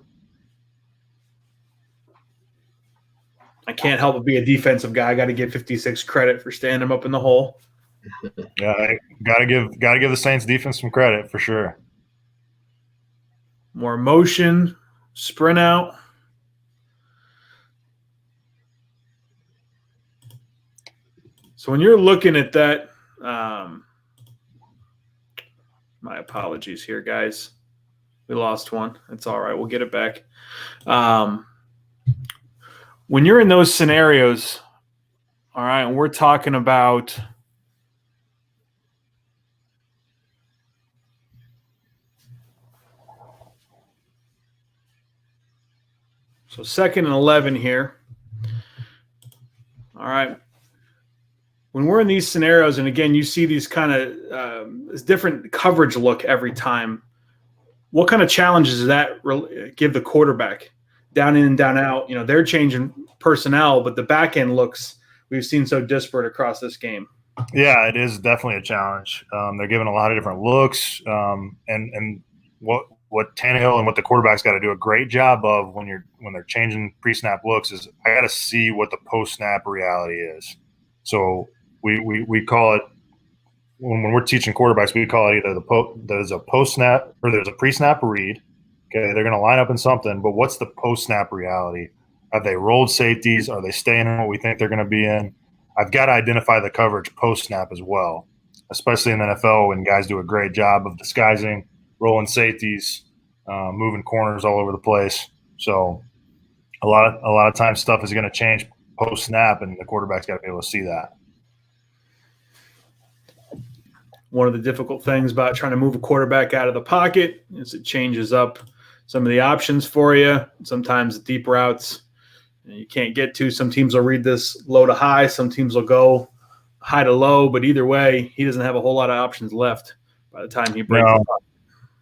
I can't help but be a defensive guy. I got to give 56 credit for standing him up in the hole.
Yeah, I gotta give the Saints defense some credit for sure.
More motion, sprint out. So when you're looking at that, my apologies here, guys. We lost one. It's all right. We'll get it back. When you're in those scenarios, all right, and we're talking about so 2nd and 11 here. All right. When we're in these scenarios, and again, you see these kind of this different coverage look every time, what kind of challenges does that give the quarterback? Down in and down out, they're changing personnel, but the back end looks we've seen so disparate across this game.
Yeah, it is definitely a challenge. They're given a lot of different looks, and what Tannehill and what the quarterback's got to do a great job of when they're changing pre-snap looks is I got to see what the post-snap reality is. So we call it when we're teaching quarterbacks, we call it either there's a post-snap or there's a pre-snap read. Okay, they're going to line up in something, but what's the post-snap reality? Have they rolled safeties? Are they staying in what we think they're going to be in? I've got to identify the coverage post-snap as well, especially in the NFL when guys do a great job of disguising, rolling safeties, moving corners all over the place. So a lot of times stuff is going to change post-snap, and the quarterback's got to be able to see that.
One of the difficult things about trying to move a quarterback out of the pocket is it changes up some of the options for you. Sometimes deep routes you can't get to. Some teams will read this low to high. Some teams will go high to low. But either way, he doesn't have a whole lot of options left by the time he breaks the pocket.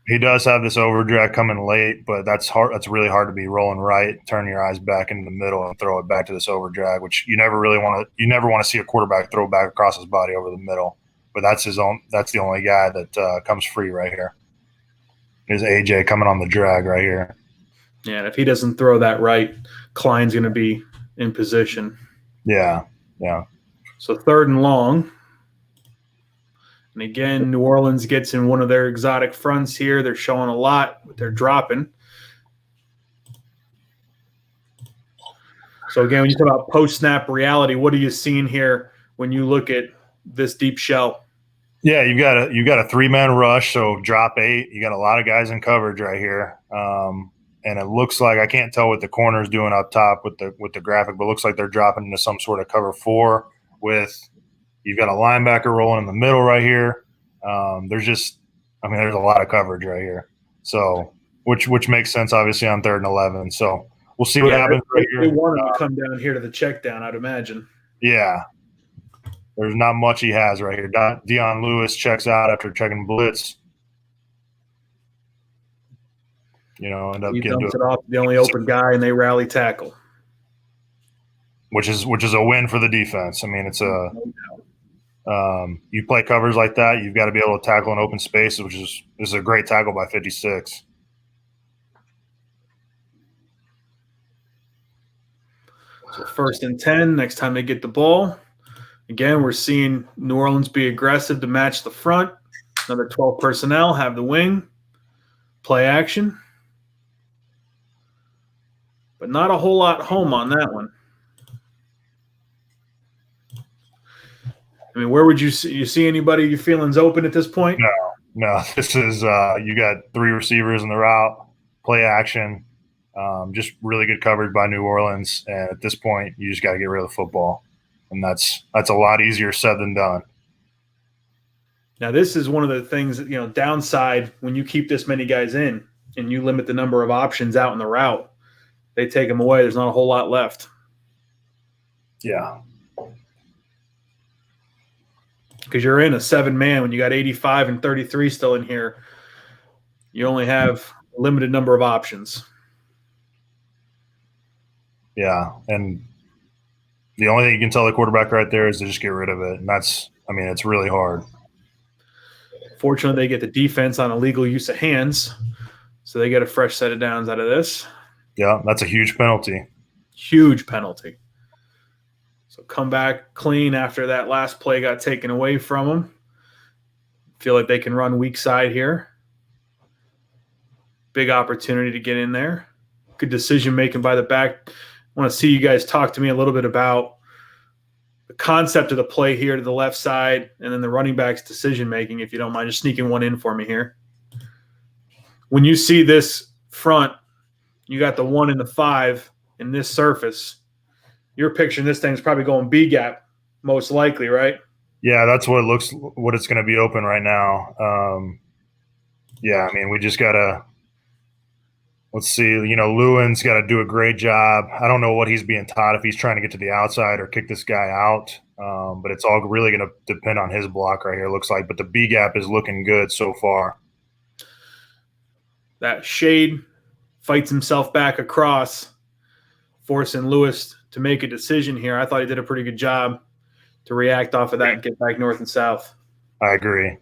He does have this overdraft coming late, but that's hard. That's really hard to be rolling right, turn your eyes back into the middle, and throw it back to this overdrag, which you never really want to. You never want to see a quarterback throw back across his body over the middle. But that's his own. That's the only guy that comes free right here. Is AJ coming on the drag right here?
Yeah, and if he doesn't throw that right, Klein's going to be in position.
Yeah.
So 3rd and long. And again, New Orleans gets in one of their exotic fronts here. They're showing a lot, but they're dropping. So again, when you talk about post-snap reality, what are you seeing here when you look at this deep shell?
Yeah, you got a 3-man rush, so drop 8. You got a lot of guys in coverage right here, and it looks like, I can't tell what the corner's doing up top with the graphic, but it looks like they're dropping into some sort of cover 4 with you've got a linebacker rolling in the middle right here. There's a lot of coverage right here. So which makes sense obviously on 3rd and 11. So we'll see what happens right here.
They want him to come down here to the check down, I'd imagine.
Yeah. There's not much he has right here. Dion Lewis checks out after checking blitz. He dumps
it off to the only open guy, and they rally tackle.
Which is a win for the defense. I mean, it's you play covers like that, you've got to be able to tackle in open spaces, which is a great tackle by 56.
So 1st and 10, next time they get the ball. Again, we're seeing New Orleans be aggressive to match the front. Another 12 personnel, have the wing, play action. But not a whole lot home on that one. I mean, where would you see anybody your feelings open at this point?
No. This is you got 3 receivers in the route, play action, just really good coverage by New Orleans. And at this point, you just got to get rid of the football, and that's a lot easier said than done.
Now, this is one of the things that, downside when you keep this many guys in and you limit the number of options out in the route. They take them away. There's not a whole lot left.
Yeah.
Because you're in a 7-man when you got 85 and 33 still in here. You only have a limited number of options.
Yeah, and the only thing you can tell the quarterback right there is to just get rid of it, and it's really hard.
Fortunately, they get the defense on illegal use of hands, so they get a fresh set of downs out of this.
Yeah, that's a huge penalty.
Huge penalty. So come back clean after that last play got taken away from them. Feel like they can run weak side here. Big opportunity to get in there. Good decision making by the back. I want to see you guys talk to me a little bit about the concept of the play here to the left side and then the running back's decision making, if you don't mind just sneaking one in for me here. When you see this front, you got the 1 and the 5 in this surface. You're picturing this thing's probably going B gap, most likely, right?
Yeah, that's what it's going to be open right now. We just got to – let's see. Lewin's got to do a great job. I don't know what he's being taught, if he's trying to get to the outside or kick this guy out. But it's all really going to depend on his block right here, looks like. But the B gap is looking good so far.
That shade fights himself back across, forcing Lewis to make a decision here. I thought he did a pretty good job to react off of that and get back north and south.
I agree.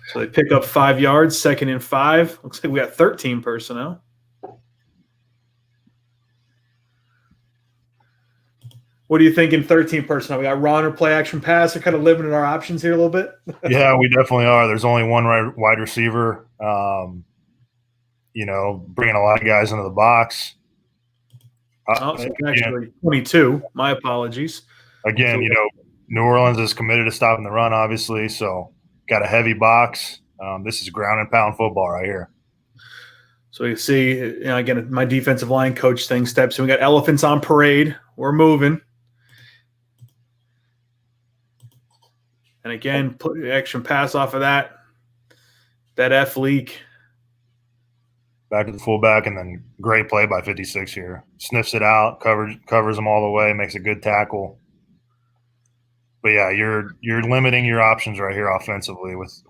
So they pick up 5 yards, 2nd and 5. Looks like we got 13 personnel. What do you think in 13 personnel? We got run or play action pass. We're kind of limiting our options here a little bit.
Yeah, we definitely are. There's only one wide receiver. Bringing a lot of guys into the box.
Actually 22. My apologies.
Again, New Orleans is committed to stopping the run, obviously, so got a heavy box. This is ground and pound football right here.
So you see, again, my defensive line coach thing steps in. We got elephants on parade. We're moving. And again, put the action pass off of that F leak.
Back to the fullback, and then great play by 56 here. Sniffs it out, covers them all the way, makes a good tackle. But yeah, you're limiting your options right here offensively with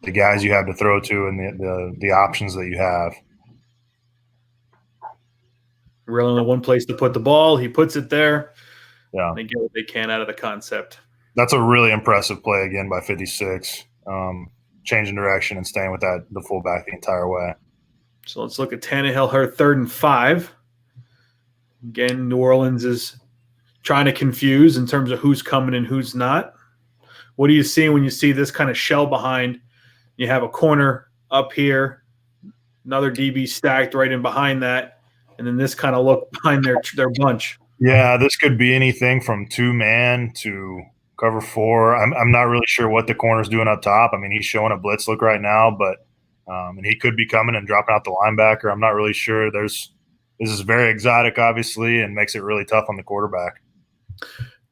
the guys you have to throw to and the options that you have.
Really only one place to put the ball. He puts it there.
Yeah,
they get what they can out of the concept.
That's a really impressive play again by 56. Changing direction and staying with the fullback the entire way.
So let's look at Tannehill, her 3rd and 5. Again, New Orleans is trying to confuse in terms of who's coming and who's not. What do you see when you see this kind of shell behind? You have a corner up here, another DB stacked right in behind that, and then this kind of look behind their bunch.
Yeah, this could be anything from 2-man to Cover 4. I'm not really sure what the corner's doing up top. I mean, he's showing a blitz look right now, but and he could be coming and dropping out the linebacker. I'm not really sure. This is very exotic, obviously, and makes it really tough on the quarterback.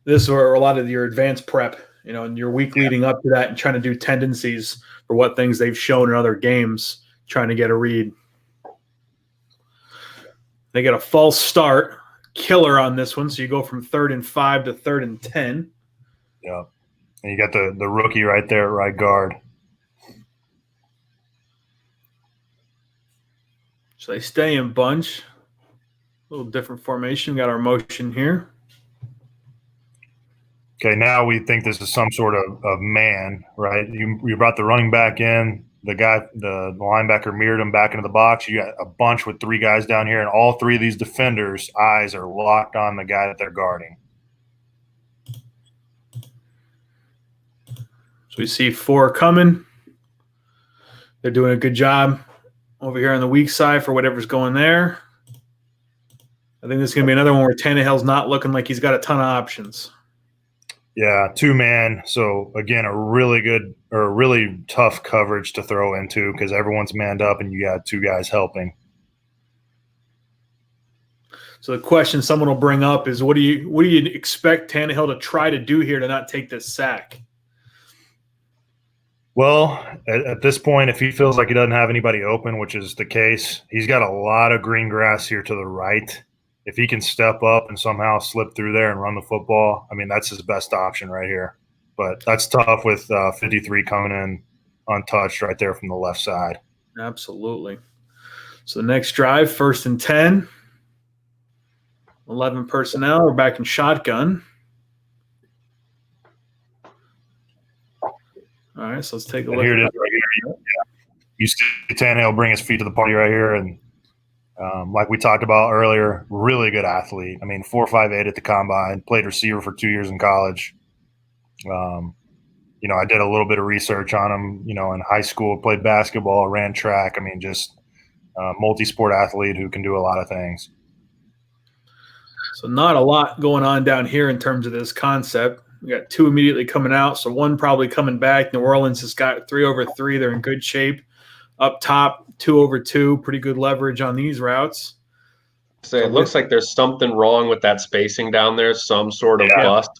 This is where a lot of your advanced prep, and your week leading up to that and trying to do tendencies for what things they've shown in other games, trying to get a read. They get a false start, killer on this one, so you go from 3rd and 5 to 3rd and 10.
Yeah. And you got the rookie right there at right guard.
So they stay in bunch. A little different formation. We got our motion here.
Okay, now we think this is some sort of man, right? You brought the running back in. The linebacker mirrored him back into the box. You got a bunch with 3 guys down here, and all 3 of these defenders' eyes are locked on the guy that they're guarding.
So we see 4 coming. They're doing a good job over here on the weak side for whatever's going there. I think this is going to be another one where Tannehill's not looking like he's got a ton of options.
Yeah, 2-man. So, again, a really tough coverage to throw into because everyone's manned up and you got 2 guys helping.
So the question someone will bring up is, what do you expect Tannehill to try to do here to not take this sack?
Well, at this point, if he feels like he doesn't have anybody open, which is the case, he's got a lot of green grass here to the right. If he can step up and somehow slip through there and run the football, I mean, that's his best option right here. But that's tough with 53 coming in untouched right there from the left side.
Absolutely. So the next drive, 1st and 10. 11 personnel. We're back in shotgun. All right, so let's take a look.
Here it is right here. You see Tannehill bring his feet to the party right here. And like we talked about earlier, really good athlete. I mean, 4.58 at the combine, played receiver for 2 years in college. I did a little bit of research on him, in high school, played basketball, ran track. I mean, just a multi-sport athlete who can do a lot of things.
So not a lot going on down here in terms of this concept. We got 2 immediately coming out, so 1 probably coming back. New Orleans has got 3 over 3. They're in good shape. Up top, 2 over 2. Pretty good leverage on these routes.
So it looks like there's something wrong with that spacing down there, some sort of bust,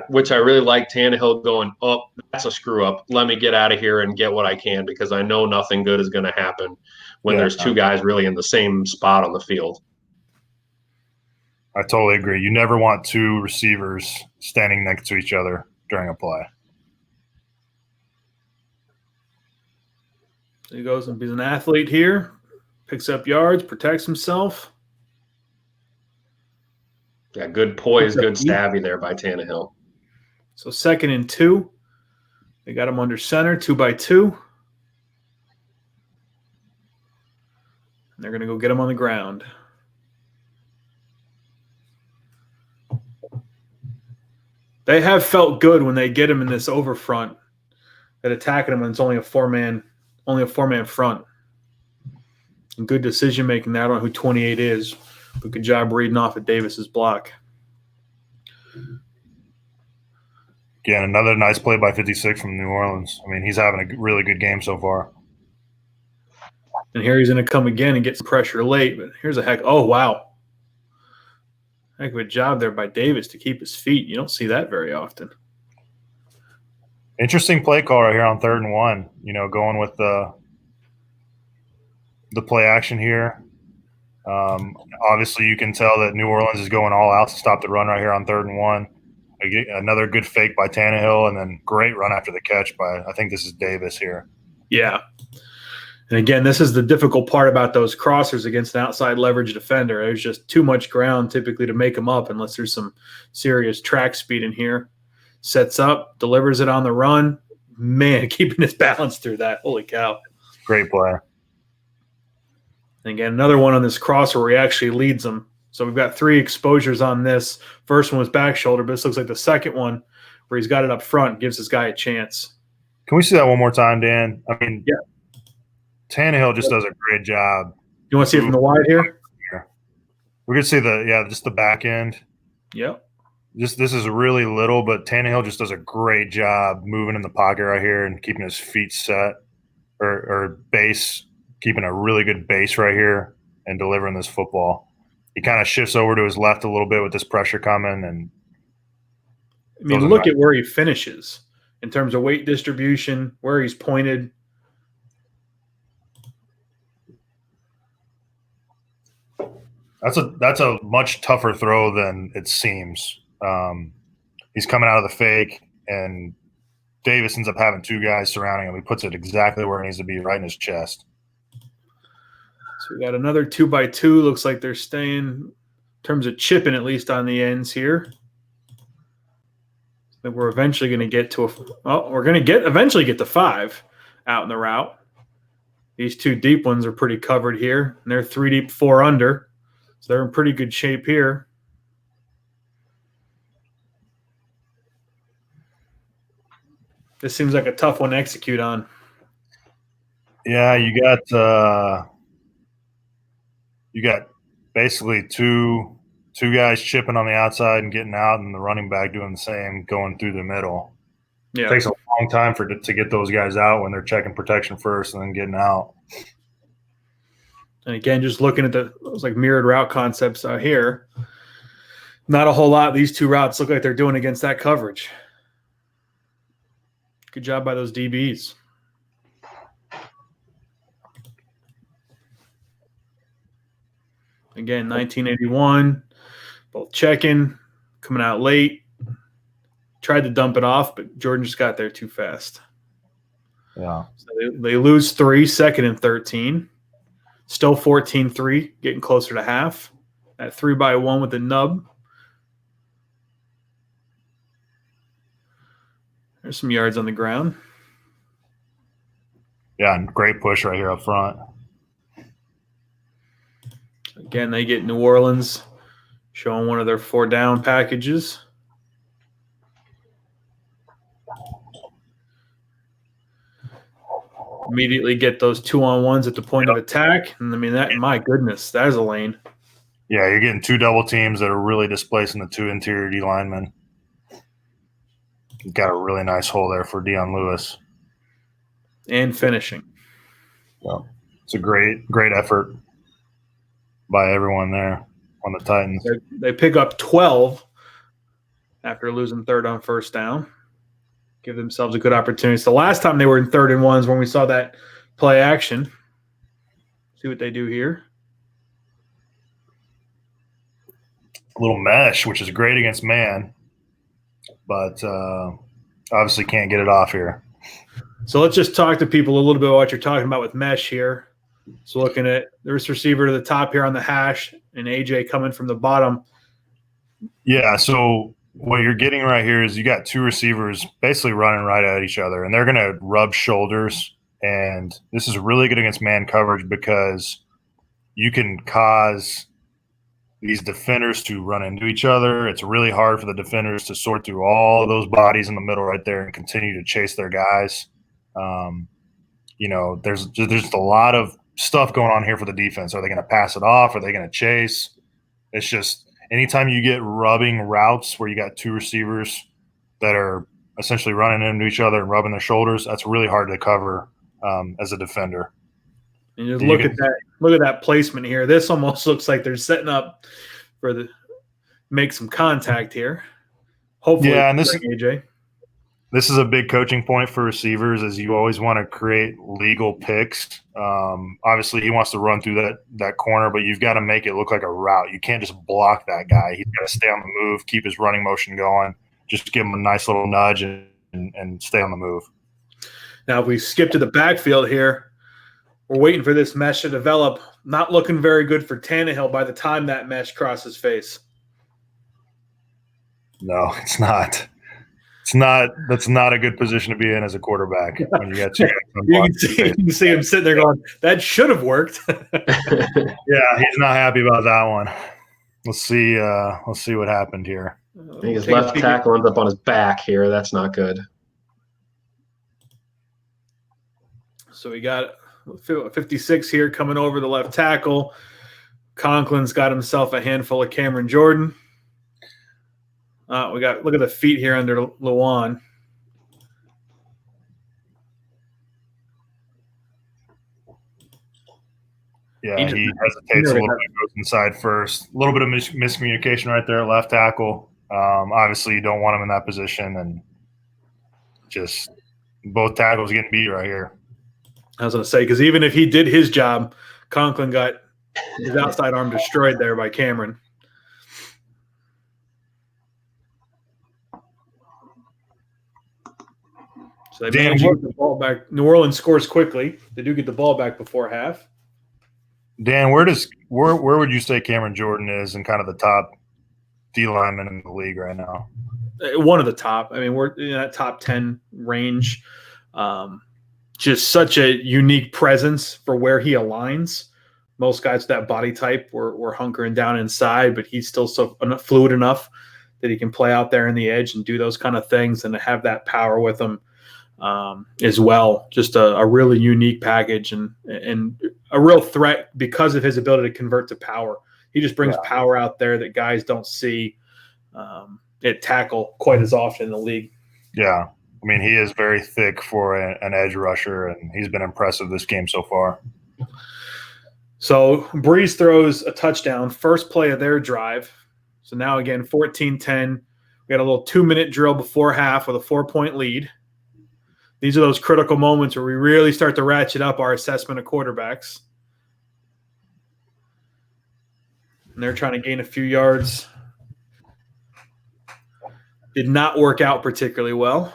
which I really like Tannehill going, oh, that's a screw up. Let me get out of here and get what I can because I know nothing good is going to happen when there's 2 guys really in the same spot on the field.
I totally agree. You never want 2 receivers standing next to each other during a play.
He goes and he's an athlete here. Picks up yards, protects himself.
Yeah, good poise, good savvy there by Tannehill.
So 2nd and 2. They got him under center, 2 by 2. And they're going to go get him on the ground. They have felt good when they get him in this over front at attacking him when it's only a four-man front. And good decision making there. I don't know who 28 is, but good job reading off of Davis's block.
Again, another nice play by 56 from New Orleans. I mean, he's having a really good game so far.
And here he's going to come again and get some pressure late. But here's a heck. Oh, wow. Heck of a job there by Davis to keep his feet. You don't see that very often.
Interesting play call right here on 3rd and 1. Going with the play action here. Obviously, you can tell that New Orleans is going all out to stop the run right here on 3rd and 1. Another good fake by Tannehill, and then great run after the catch by, I think this is Davis here.
Yeah. And again, this is the difficult part about those crossers against an outside leverage defender. There's just too much ground typically to make them up unless there's some serious track speed in here. Sets up, delivers it on the run. Man, keeping his balance through that. Holy cow.
Great play.
And again, another one on this crosser where he actually leads them. So we've got 3 exposures on this. First one was back shoulder, but this looks like the second one where he's got it up front, gives this guy a chance.
Can we see that one more time, Dan? I mean,
yeah.
Tannehill just does a great job.
You want to see it from the wide here?
We could see just the back end.
Yep.
this is really little, but Tannehill just does a great job moving in the pocket right here and keeping his feet set or base, keeping a really good base right here and delivering this football. He kind of shifts over to his left a little bit with this pressure coming, and
I mean, look at where he finishes in terms of weight distribution, where he's pointed.
That's a much tougher throw than it seems. He's coming out of the fake, and Davis ends up having two guys surrounding him. He puts it exactly where it needs to be, right in his chest.
So we got another 2x2. Looks like they're staying in terms of chipping, at least on the ends here. I think we're eventually going to get to we're going to eventually get to 5 out in the route. These two deep ones are pretty covered here, and they're 3 deep, 4 under. So they're in pretty good shape here. This seems like a tough one to execute on.
Yeah, you got basically two guys chipping on the outside and getting out, and the running back doing the same, going through the middle.
Yeah.
It takes a long time to get those guys out when they're checking protection first and then getting out.
And again, just looking at those like mirrored route concepts out here, not a whole lot these two routes look like they're doing against that coverage. Good job by those DBs. Again, 1981, both checking, coming out late. Tried to dump it off, but Jordan just got there too fast.
Yeah.
So they lose 3, 2nd and 13. Still 14-3, getting closer to half. At 3x1 with the nub. There's some yards on the ground.
Yeah, and great push right here up front.
Again, they get New Orleans showing one of their 4-down packages. Immediately get those 2-on-1s at the point of attack. And I mean, that, my goodness, that is a lane.
Yeah, you're getting 2 double teams that are really displacing the 2 interior D linemen. You've got a really nice hole there for Dion Lewis.
And finishing.
So it's a great effort by everyone there on the Titans.
They pick up 12 after losing 3rd on 1st down. Give themselves a good opportunity. So the last time they were in 3rd and 1s when we saw that play action. See what they do here.
A little mesh, which is great against man, but obviously can't get it off here.
So let's just talk to people a little bit about what you're talking about with mesh here. So looking at this receiver to the top here on the hash and AJ coming from the bottom.
Yeah, so what you're getting right here is you got 2 receivers basically running right at each other, and they're going to rub shoulders. And this is really good against man coverage because you can cause these defenders to run into each other. It's really hard for the defenders to sort through all of those bodies in the middle right there and continue to chase their guys. There's just a lot of stuff going on here for the defense. Are they going to pass it off? Are they going to chase? It's just anytime you get rubbing routes where you got 2 receivers that are essentially running into each other and rubbing their shoulders, that's really hard to cover as a defender.
And just look at that placement here. This almost looks like they're setting up for make some contact here. Hopefully,
yeah, and this is a big coaching point for receivers, is you always want to create legal picks. Obviously, he wants to run through that corner, but you've got to make it look like a route. You can't just block that guy. He's got to stay on the move, keep his running motion going, just give him a nice little nudge and stay on the move.
Now, if we skip to the backfield here, we're waiting for this mesh to develop. Not looking very good for Tannehill by the time that mesh crosses face.
No, it's not. That's not a good position to be in as a quarterback when you got 2 guys.
You can see him sitting there going, that should have worked.
Yeah, he's not happy about that one. Let's see what happened here.
I think his left tackle ends up on his back here. That's not good.
So we got 56 here coming over the left tackle. Conklin's got himself a handful of Cameron Jordan. Look at the feet here under Luan.
Yeah, he hesitates a little bit, goes inside first. A little bit of miscommunication right there at left tackle. Obviously, you don't want him in that position, and just both tackles getting beat right here.
I was going to say, because even if he did his job, Conklin got his outside arm destroyed there by Cameron. So they managed to get the ball back. New Orleans scores quickly. They do get the ball back before half.
Dan, where would you say Cameron Jordan is in kind of the top D lineman in the league right now?
One of the top. I mean, we're in that top 10 range. Just such a unique presence for where he aligns. Most guys with that body type were hunkering down inside, but he's still so fluid enough that he can play out there in the edge and do those kind of things and to have that power with him as well. Just a really unique package and a real threat because of his ability to convert to power. He just brings power out there that guys don't see at tackle quite as often in the league.
Yeah. I mean, he is very thick for an edge rusher, and he's been impressive this game so far.
So Breeze throws a touchdown, first play of their drive. So now, again, 14-10. We got a little 2-minute drill before half with a 4-point lead. These are those critical moments where we really start to ratchet up our assessment of quarterbacks. And they're trying to gain a few yards. Did not work out particularly well.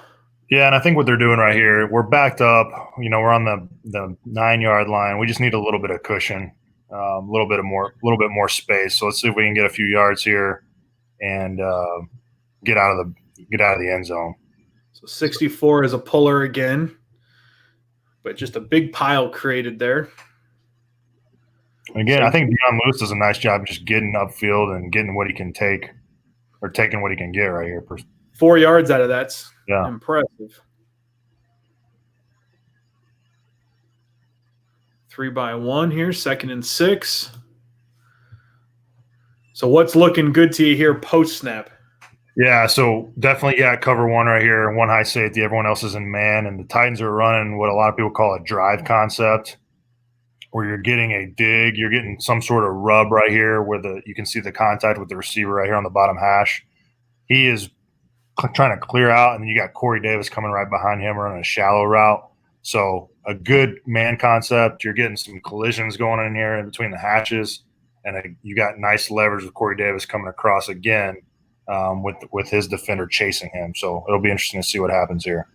Yeah, and I think what they're doing right here, we're backed up. We're on the 9-yard line. We just need a little bit of cushion, a little bit more space. So let's see if we can get a few yards here and get out of the end zone.
So 64 is a puller again, but just a big pile created there.
Again, I think Deion Lewis does a nice job just getting upfield and getting what he can take, or taking what he can get right here.
4 yards out of that's impressive. 3-by-1 here, 2nd and 6. So what's looking good to you here post snap?
Yeah, so definitely, cover one right here, one high safety. Everyone else is in man, and the Titans are running what a lot of people call a drive concept, where you're getting a dig, you're getting some sort of rub right here where you can see the contact with the receiver right here on the bottom hash. He is trying to clear out, and then you got Corey Davis coming right behind him running a shallow route. So a good man concept. You're getting some collisions going on in here in between the hatches, and you got nice leverage with Corey Davis coming across again with his defender chasing him. So it'll be interesting to see what happens here.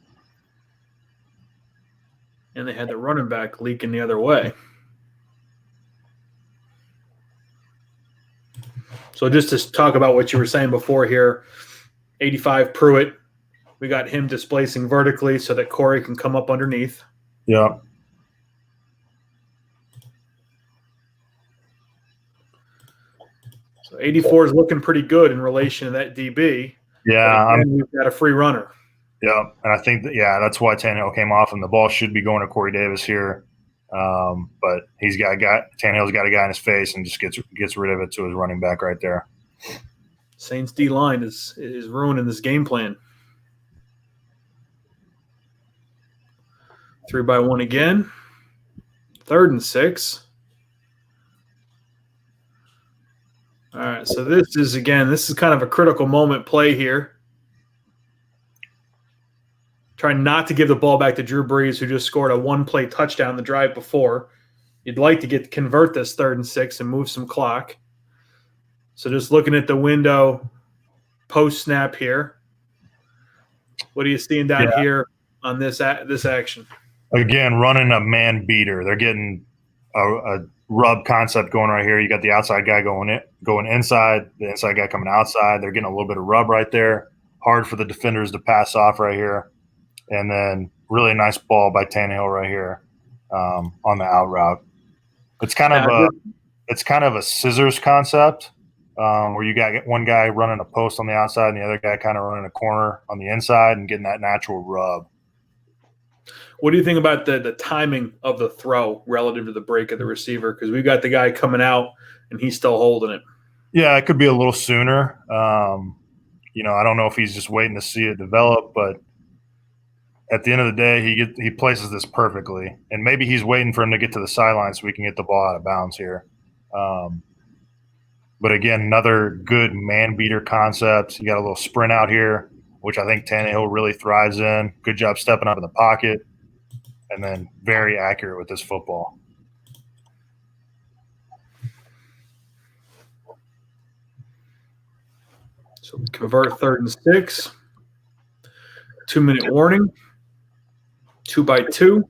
And they had the running back leaking the other way. So just to talk about what you were saying before here, 85 Pruitt, we got him displacing vertically so that Corey can come up underneath.
Yeah.
So 84 is looking pretty good in relation to that DB.
Yeah.
We've got a free runner.
Yeah, and I think that's why Tannehill came off, and the ball should be going to Corey Davis here. But Tannehill's got a guy in his face and just gets rid of it to his running back right there.
Saints D line is ruining this game plan. 3-by-1 again. 3rd and 6. All right, so this is kind of a critical moment play here. Trying not to give the ball back to Drew Brees, who just scored a 1-play touchdown the drive before. You'd like to convert this 3rd and 6 and move some clock. So just looking at the window post snap here. What are you seeing down here on this action?
Again, running a man beater. They're getting a rub concept going right here. You got the outside guy going inside, the inside guy coming outside. They're getting a little bit of rub right there. Hard for the defenders to pass off right here. And then really nice ball by Tannehill right here on the out route. It's kind of a scissors concept where you got one guy running a post on the outside and the other guy kind of running a corner on the inside and getting that natural rub.
What do you think about the timing of the throw relative to the break of the receiver? Because we've got the guy coming out and he's still holding it.
Yeah, it could be a little sooner. I don't know if he's just waiting to see it develop, but at the end of the day, he places this perfectly, and maybe he's waiting for him to get to the sideline so we can get the ball out of bounds here. But again, another good man beater concept. You got a little sprint out here, which I think Tannehill really thrives in. Good job stepping up in the pocket, and then very accurate with this football.
So we convert 3rd and 6. 2-minute warning. 2-by-2.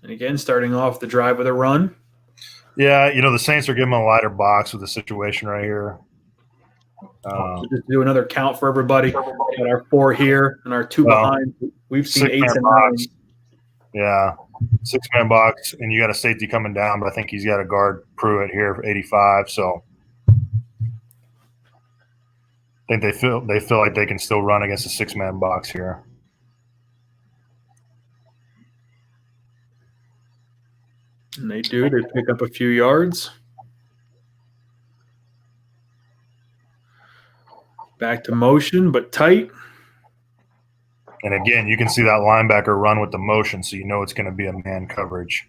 And again, starting off the drive with a run.
Yeah, the Saints are giving him a lighter box with the situation right here.
So just do another count for everybody. Got our 4 here and our 2 behind. We've seen 8s and 9s.
Yeah, 6-man box, and you got a safety coming down, but I think he's got a guard Pruitt here for 85. So I think they feel like they can still run against a 6-man box here.
And they do. They pick up a few yards. Back to motion, but tight.
And again, you can see that linebacker run with the motion, so you know it's going to be a man coverage.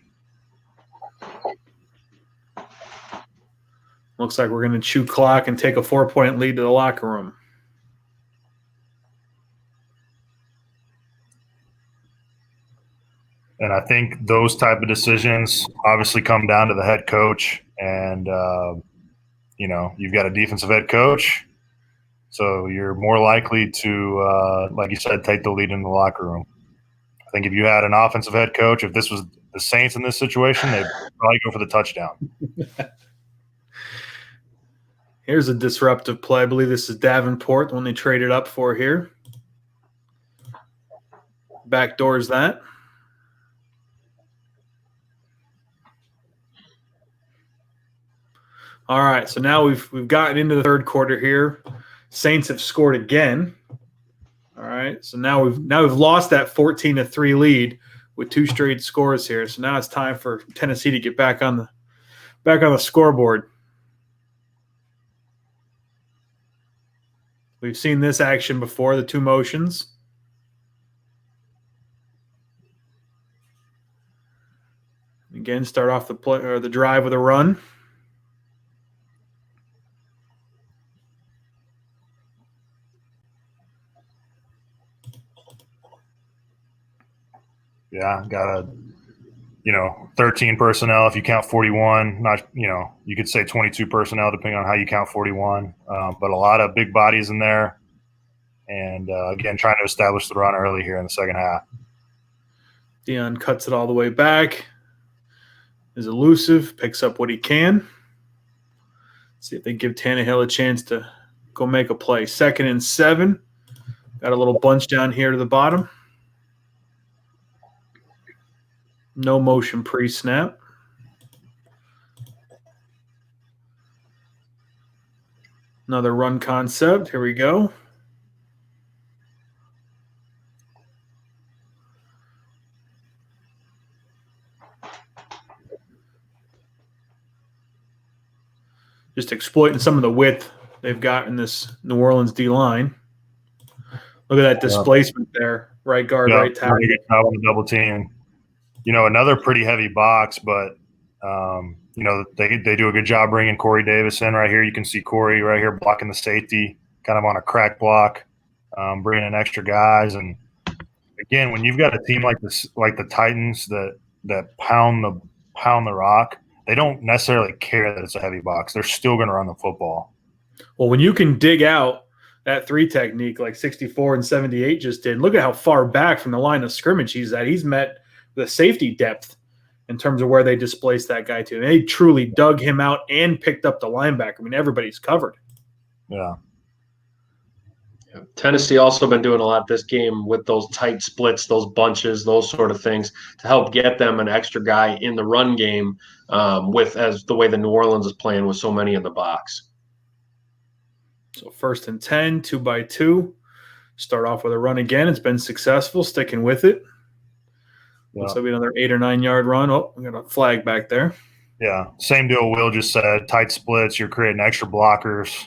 Looks like we're going to chew clock and take a 4-point lead to the locker room.
And I think those type of decisions obviously come down to the head coach. And, you've got a defensive head coach. So you're more likely to, like you said, take the lead in the locker room. I think if you had an offensive head coach, if this was the Saints in this situation, they'd probably go for the touchdown.
Here's a disruptive play. I believe this is Davenport, the one they traded up for here. Backdoors that. All right, so now we've gotten into the 3rd quarter here. Saints have scored again. All right, so now we've lost that 14-3 lead with 2 straight scores here. So now it's time for Tennessee to get back on the scoreboard. We've seen this action before, the 2 motions. Again, start off the drive with a run.
Yeah, got 13 personnel if you count 41. Not, you could say 22 personnel depending on how you count 41. But a lot of big bodies in there. And, again, trying to establish the run early here in the second half.
Dion cuts it all the way back. Is elusive, picks up what he can. See if they give Tannehill a chance to go make a play. 2nd and 7. Got a little bunch down here to the bottom. No motion pre-snap. Another run concept. Here we go. Just exploiting some of the width they've got in this New Orleans D-line. Look at that displacement there. Right guard, right tackle.
Good job on the double team. Another pretty heavy box, but, they do a good job bringing Corey Davis in right here. You can see Corey right here blocking the safety, kind of on a crack block, bringing in extra guys. And, again, when you've got a team like this, like the Titans that pound the rock, they don't necessarily care that it's a heavy box. They're still going to run the football.
Well, when you can dig out that 3 technique like 64 and 78 just did, look at how far back from the line of scrimmage he's at. He's met the safety depth in terms of where they displaced that guy to. And they truly dug him out and picked up the linebacker. I mean, everybody's covered.
Yeah.
Tennessee also been doing a lot this game with those tight splits, those bunches, those sort of things to help get them an extra guy in the run game as the way the New Orleans is playing with so many in the box.
So 1st and 10, 2-by-2. Start off with a run again. It's been successful, sticking with it.
Yeah.
Looks like another 8 or 9 yard run. Oh, we got a flag back there.
Yeah, same deal Will just said. Tight splits, you're creating extra blockers.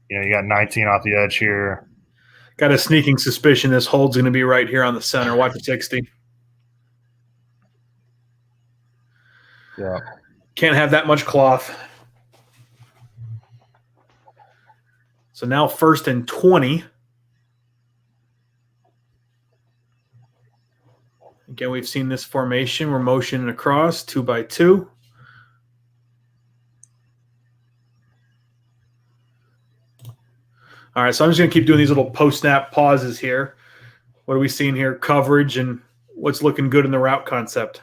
You got 19 off the edge here.
Got a sneaking suspicion this hold's going to be right here on the center. Watch the 60.
Yeah.
Can't have that much cloth. So now 1st and 20. Again, we've seen this formation. We're motioning across 2 by 2. All right, so I'm just going to keep doing these little post-snap pauses here. What are we seeing here? Coverage and what's looking good in the route concept.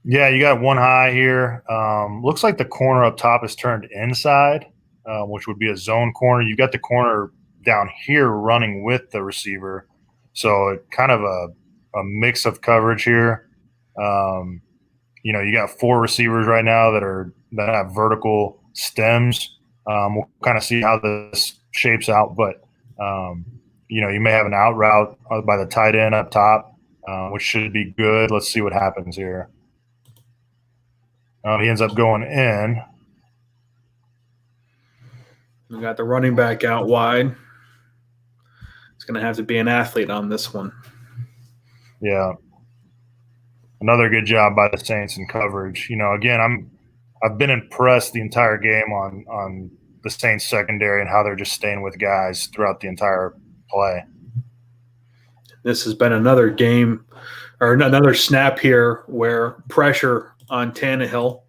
Yeah, you got one high here. Looks like the corner up top is turned inside, which would be a zone corner. You've got the corner down here running with the receiver. So kind of a mix of coverage here. You got 4 receivers right now that have vertical stems. We'll kind of see how this shapes out, but you may have an out route by the tight end up top, which should be good. Let's see what happens here. He ends up going in.
We got the running back out wide. It's going to have to be an athlete on this one.
Yeah. Another good job by the Saints in coverage. Again, I've been impressed the entire game on the Saints secondary and how they're just staying with guys throughout the entire play.
This has been another game or another snap here where pressure on Tannehill.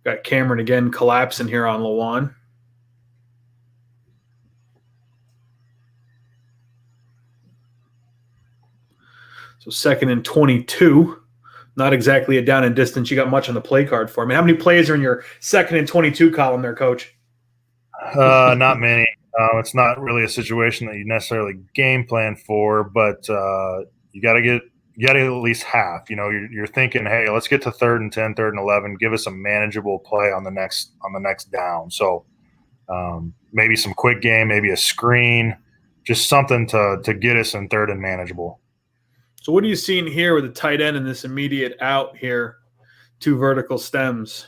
Got Cameron again collapsing here on Lawan. So 2nd and 22. Not exactly a down and distance. You got much on the play card for me. How many plays are in your 2nd and 22 column there, Coach?
Not many. It's not really a situation that you necessarily game plan for, but you got to at least half. You're thinking, hey, let's get to 3rd and 10, 3rd and 11. Give us a manageable play on the next down. So maybe some quick game, maybe a screen, just something to get us in 3rd and manageable.
So what are you seeing here with the tight end in this immediate out here? 2 vertical stems.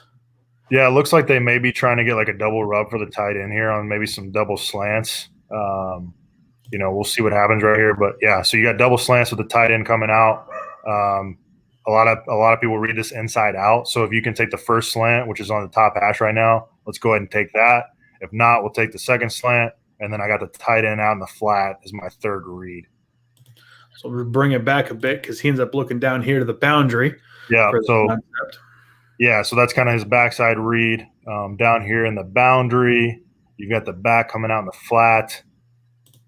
Yeah, it looks like they may be trying to get like a double rub for the tight end here on maybe some double slants. We'll see what happens right here. But yeah, so you got double slants with the tight end coming out. A lot of people read this inside out. So if you can take the first slant, which is on the top hash right now, let's go ahead and take that. If not, we'll take the second slant, and then I got the tight end out in the flat as my 3rd read.
So we'll bring it back a bit because he ends up looking down here to the boundary.
Yeah, so that's kind of his backside read. Down here in the boundary, you've got the back coming out in the flat.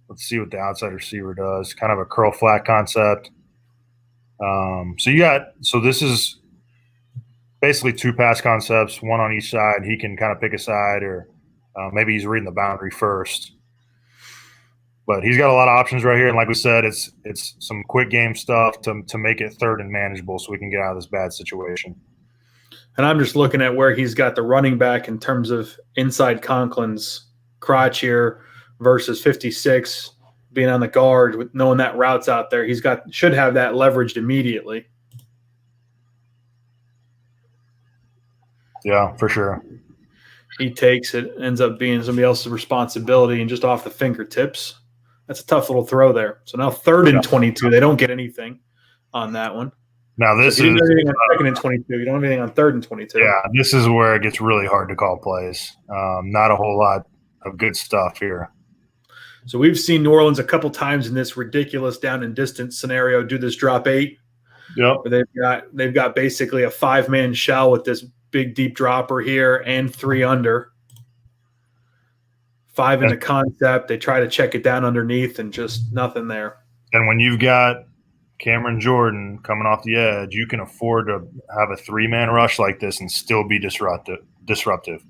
Let's see what the outside receiver does. Kind of a curl flat concept. So this is basically 2 pass concepts, 1 on each side. He can kind of pick a side, or maybe he's reading the boundary first. But he's got a lot of options right here, and like we said, it's some quick game stuff to make it 3rd and manageable, so we can get out of this bad situation.
And I'm just looking at where he's got the running back in terms of inside Conklin's crotch here versus 56 being on the guard, with knowing that route's out there. Should have that leveraged immediately.
Yeah, for sure.
He takes it, ends up being somebody else's responsibility, and just off the fingertips. That's a tough little throw there. So now 3rd and 22. They don't get anything on that one.
Now this
you
is
didn't have anything on 2nd and 22. You don't have anything on 3rd and 22.
Yeah, this is where it gets really hard to call plays. Not a whole lot of good stuff here.
So we've seen New Orleans a couple times in this ridiculous down and distance scenario do this drop 8.
Yep.
They've got basically a 5-man shell with this big deep dropper here and 3 under. 5 in the concept. They try to check it down underneath and just nothing there.
And when you've got Cameron Jordan coming off the edge, you can afford to have a 3-man rush like this and still be disruptive.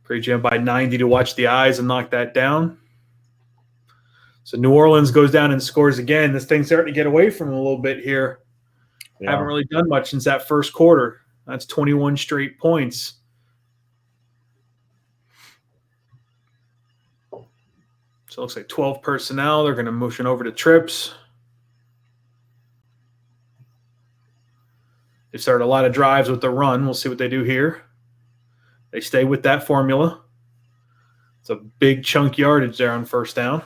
Great jam by 90 to watch the eyes and knock that down. So New Orleans goes down and scores again. This thing's starting to get away from them a little bit here. Yeah. Haven't really done much since that first quarter. That's 21 straight points. So it looks like 12 personnel. They're going to motion over to trips. They started a lot of drives with the run. We'll see what they do here. They stay with that formula. It's a big chunk yardage there on first down.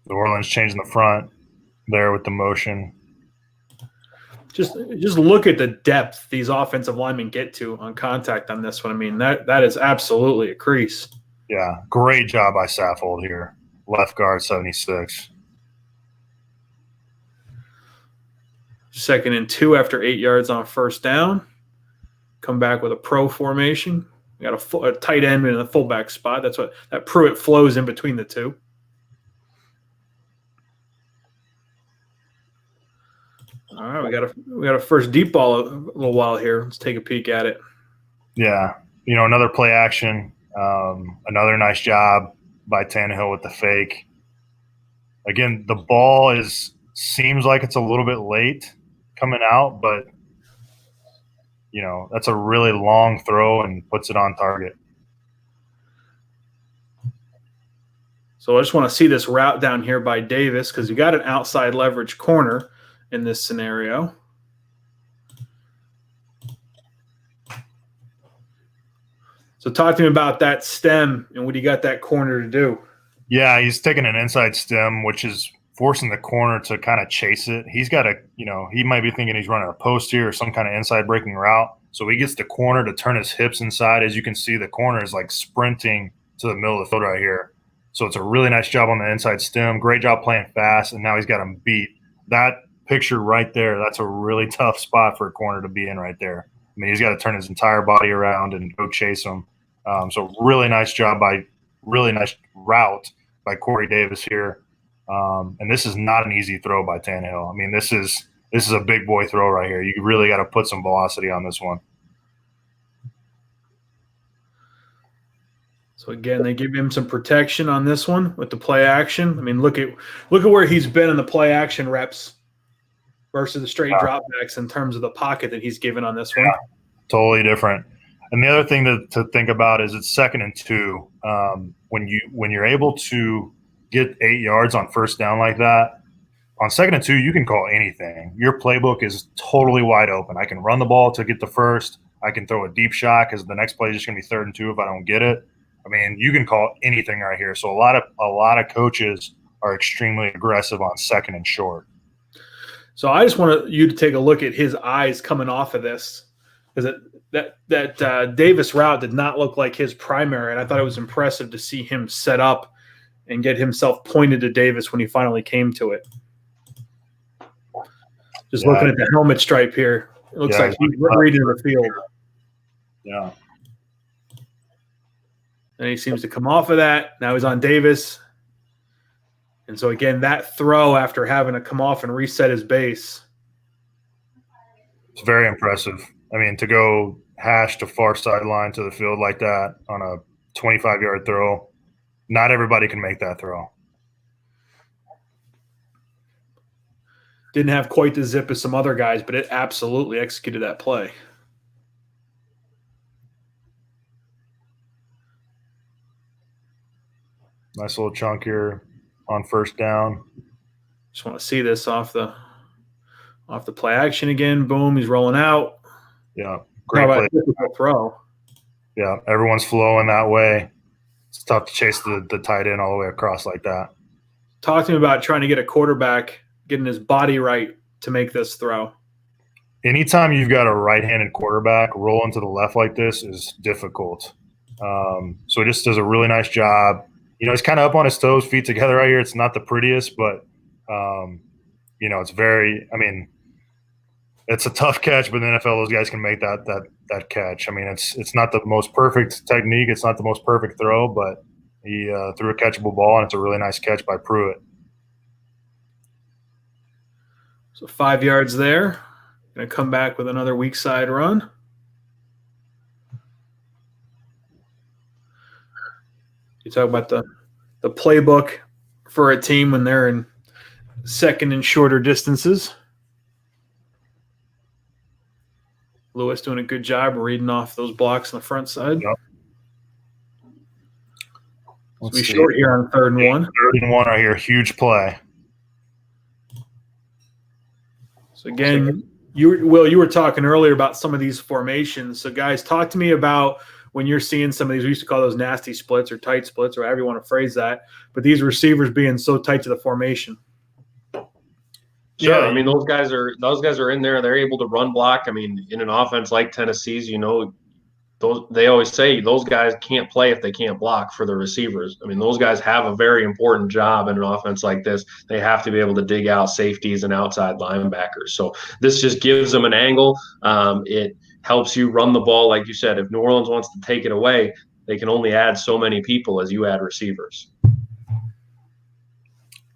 New Orleans changing the front there with the motion.
Just look at the depth these offensive linemen get to on contact on this one. I mean, that is absolutely a crease.
Yeah, great job by Saffold here. Left guard 76.
2nd and 2 after 8 yards on first down. Come back with a pro formation. We got a tight end in the fullback spot. That's what that Pruitt flows in between the two. All right, we got a first deep ball a little while here. Let's take a peek at it.
Yeah, another play action. Another nice job by Tannehill with the fake. Again, the ball seems like it's a little bit late coming out, but that's a really long throw and puts it on target.
So I just want to see this route down here by Davis because you got an outside leverage corner in this scenario. So talk to me about that stem and what you got that corner to do.
Yeah, he's taking an inside stem, which is forcing the corner to kind of chase it. He's got he might be thinking he's running a post here or some kind of inside breaking route. So he gets the corner to turn his hips inside. As you can see, the corner is like sprinting to the middle of the field right here. So it's a really nice job on the inside stem. Great job playing fast, and now he's got him beat. That picture right there, that's a really tough spot for a corner to be in right there. I mean, he's got to turn his entire body around and go chase him. So really nice job really nice route by Corey Davis here. And this is not an easy throw by Tannehill. I mean, this is a big boy throw right here. You really got to put some velocity on this one.
So again, they give him some protection on this one with the play action. I mean, look at where he's been in the play action reps versus the straight dropbacks in terms of the pocket that he's given on this one.
Totally different. And the other thing to think about is it's 2nd and 2. When you're able to get 8 yards on first down like that, on 2nd and 2, you can call anything. Your playbook is totally wide open. I can run the ball to get the first. I can throw a deep shot because the next play is just going to be 3rd and 2 if I don't get it. I mean, you can call anything right here. So a lot of coaches are extremely aggressive on 2nd and short.
So I just want you to take a look at his eyes coming off of this, because that Davis route did not look like his primary, and I thought it was impressive to see him set up and get himself pointed to Davis when he finally came to it. Just looking at the helmet stripe here, it looks like he's reading the field.
Yeah.
And he seems to come off of that. Now he's on Davis. And so, again, that throw after having to come off and reset his base.
It's very impressive. I mean, to go hash to far sideline to the field like that on a 25-yard throw, not everybody can make that throw.
Didn't have quite the zip as some other guys, but it absolutely executed that play.
Nice little chunk here on first down.
Just want to see this off the play action again. Boom, he's rolling out.
Yeah, great play.
Throw.
Yeah, everyone's flowing that way. It's tough to chase the tight end all the way across like that.
Talk to me about trying to get a quarterback getting his body right to make this throw.
Anytime you've got a right-handed quarterback, rolling to the left like this is difficult. So he just does a really nice job. He's kind of up on his toes, feet together right here. It's not the prettiest, but, it's very – I mean, it's a tough catch, but in the NFL, those guys can make that catch. I mean, it's not the most perfect technique. It's not the most perfect throw, but he threw a catchable ball, and it's a really nice catch by Pruitt.
So 5 yards there. Going to come back with another weak side run. You talk about the playbook for a team when they're in 2nd and shorter distances. Lewis doing a good job reading off those blocks on the front side.
Yep.
We short here on 3rd and 1.
3rd and 1 right here. Huge play.
So again, you were talking earlier about some of these formations. So guys, talk to me about when you're seeing some of these. We used to call those nasty splits or tight splits or however you want to phrase that. But these receivers being so tight to the formation.
Sure. I mean, those guys are in there. They're able to run block. I mean, in an offense like Tennessee's, they always say those guys can't play if they can't block for the receivers. I mean, those guys have a very important job in an offense like this. They have to be able to dig out safeties and outside linebackers. So this just gives them an angle. It helps you run the ball. Like you said, if New Orleans wants to take it away, they can only add so many people as you add receivers.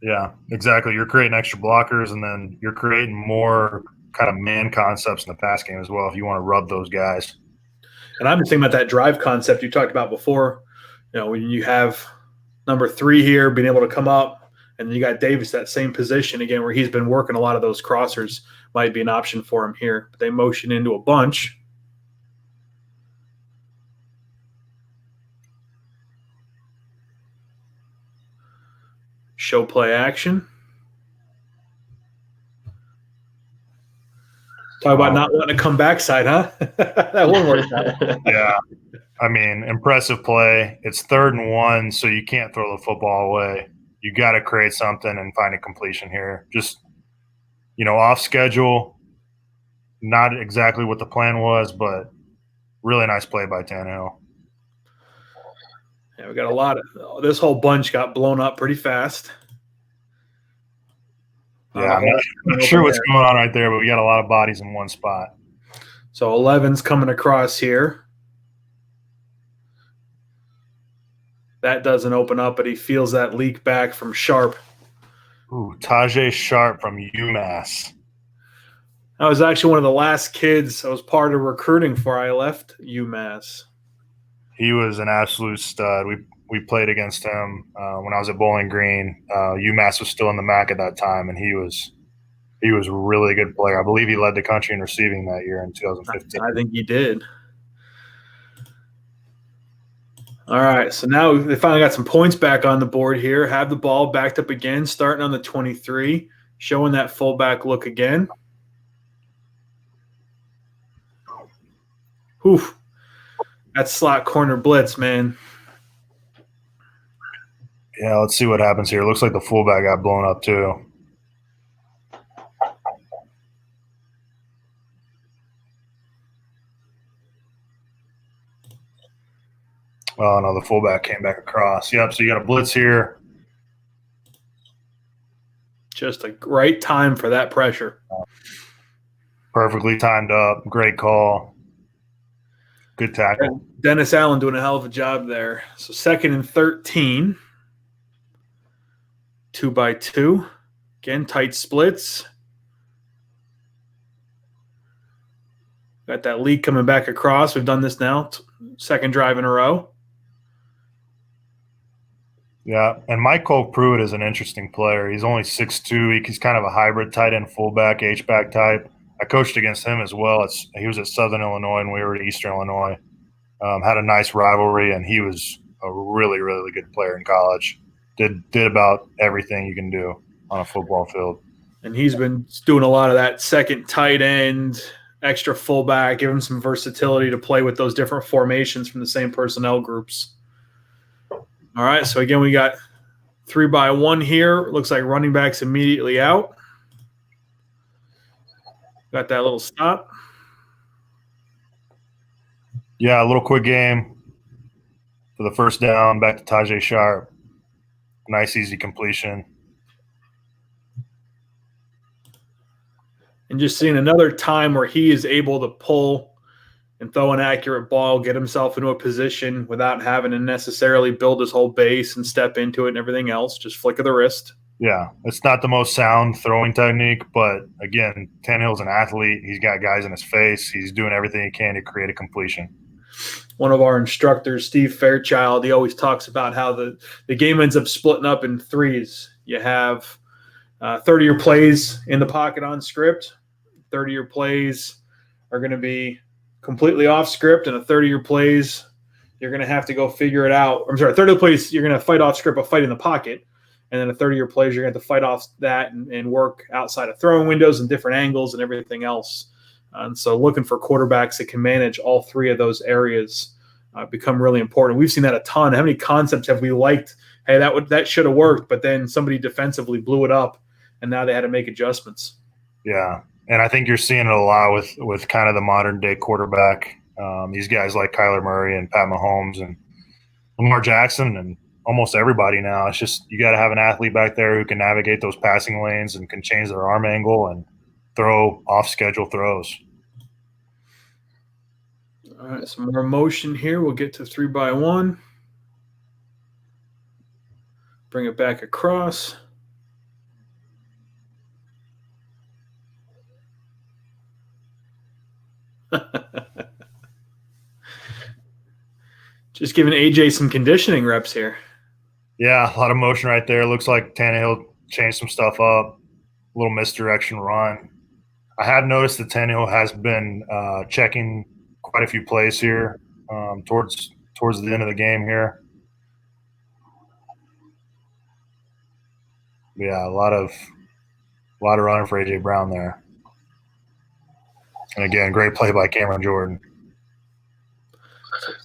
Yeah, exactly. You're creating extra blockers, and then you're creating more kind of man concepts in the pass game as well if you want to rub those guys.
And I'm just thinking about that drive concept you talked about before. When you have number 3 here being able to come up, and you got Davis that same position again where he's been working a lot of those crossers, might be an option for him here. But they motion into a bunch. Show play action. Talk about not wanting to come backside, huh? That won't work out.
Yeah. I mean, impressive play. It's 3rd and 1, so you can't throw the football away. You got to create something and find a completion here. Just, off schedule, not exactly what the plan was, but really nice play by Tannehill.
Yeah, we got a lot of – this whole bunch got blown up pretty fast.
Yeah, I'm not sure what's going on right there, but we got a lot of bodies in one spot.
So 11's coming across here. That doesn't open up, but he feels that leak back from Sharp.
Ooh, Tajay Sharp from UMass.
I was actually one of the last kids I was part of recruiting for. I left UMass.
He was an absolute stud. We played against him when I was at Bowling Green. UMass was still in the MAC at that time, and he was a really good player. I believe he led the country in receiving that year in 2015.
I think he did. All right, so now they finally got some points back on the board here. Have the ball backed up again, starting on the 23, showing that fullback look again. Whew. That slot corner blitz, man.
Yeah, let's see what happens here. Looks like the fullback got blown up too. Oh, no, the fullback came back across. Yep, so you got a blitz here.
Just a great time for that pressure.
Perfectly timed up. Great call. Good tackle.
Dennis Allen doing a hell of a job there. So 2nd and 13. 2x2. Again, tight splits. Got that leak coming back across. We've done this now. 2nd drive in a row.
Yeah, and Michael Pruitt is an interesting player. He's only 6'2". He's kind of a hybrid tight end fullback, H-back type. I coached against him as well. He was at Southern Illinois and we were at Eastern Illinois. Had a nice rivalry, and he was a really, really good player in college. Did about everything you can do on a football field.
And he's been doing a lot of that second tight end, extra fullback, give him some versatility to play with those different formations from the same personnel groups. All right, so again, we got 3x1 here. Looks like running back's immediately out. Got that little stop.
Yeah, a little quick game for the first down. Back to Tajay Sharp. Nice, easy completion.
And just seeing another time where he is able to pull and throw an accurate ball, get himself into a position without having to necessarily build his whole base and step into it and everything else. Just flick of the wrist.
Yeah, it's not the most sound throwing technique, but, again, Tannehill's an athlete. He's got guys in his face. He's doing everything he can to create a completion.
One of our instructors, Steve Fairchild, he always talks about how the game ends up splitting up in threes. You have 30 of your plays in the pocket on script. 30 of your plays are going to be completely off script, and a 30 of your plays you're going to have to go figure it out. I'm sorry, third of the plays, you're going to fight off script a fight in the pocket. And then a third of your plays, you're going to have to fight off that and work outside of throwing windows and different angles and everything else. And so looking for quarterbacks that can manage all three of those areas become really important. We've seen that a ton. How many concepts have we liked? Hey, that should have worked, but then somebody defensively blew it up, and now they had to make adjustments.
Yeah, and I think you're seeing it a lot with kind of the modern day quarterback. These guys like Kyler Murray and Pat Mahomes and Lamar Jackson and almost everybody now. It's just you got to have an athlete back there who can navigate those passing lanes and can change their arm angle and throw off-schedule throws.
All right, some more motion here. We'll get to 3x1. Bring it back across. Just giving AJ some conditioning reps here.
Yeah, a lot of motion right there. Looks like Tannehill changed some stuff up. A little misdirection run. I have noticed that Tannehill has been checking quite a few plays here towards the end of the game here. Yeah, a lot of running for AJ Brown there. And again, great play by Cameron Jordan.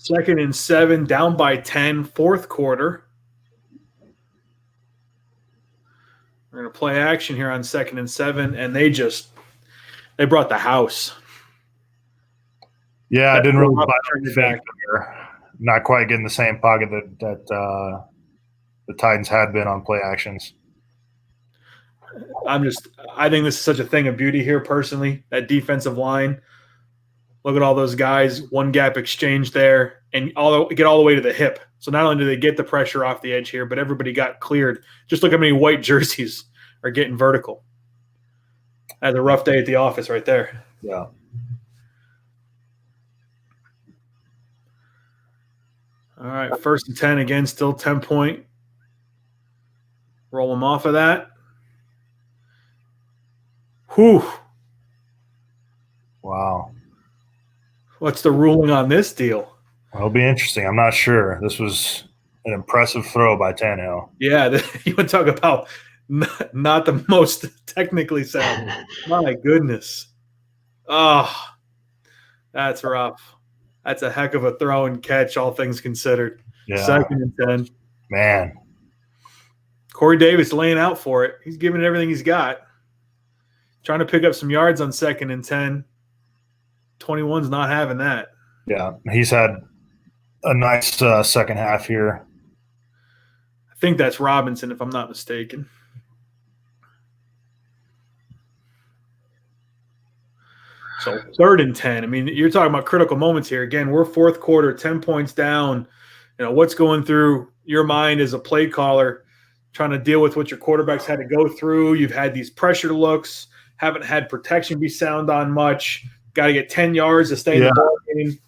2nd and 7, down by 10, fourth quarter. We're going to play action here on 2nd and 7, and they brought the house.
Yeah, I didn't really buy that there. Not quite getting the same pocket that the Titans had been on play actions.
I think this is such a thing of beauty here personally, that defensive line. Look at all those guys, one gap exchange there, and get all the way to the hip. So not only do they get the pressure off the edge here, but everybody got cleared. Just look how many white jerseys are getting vertical. Had a rough day at the office right there.
Yeah.
All right, 1st and 10 again, still 10-point. Roll them off of that. Whew.
Wow.
What's the ruling on this deal?
It'll be interesting. I'm not sure. This was an impressive throw by Tannehill.
Yeah, you want to talk about not the most technically sound. My goodness. Oh, that's rough. That's a heck of a throw and catch, all things considered.
Yeah.
2nd and 10.
Man.
Corey Davis laying out for it. He's giving it everything he's got. Trying to pick up some yards on 2nd and 10. 21's not having that.
Yeah, he's had a nice second half here.
I think that's Robinson, if I'm not mistaken. So 3rd and 10. I mean, you're talking about critical moments here. Again, we're fourth quarter, 10 points down. You know, what's going through your mind as a play caller, trying to deal with what your quarterbacks had to go through. You've had these pressure looks, haven't had protection be sound on much. Got to get 10 yards to stay in the ball game.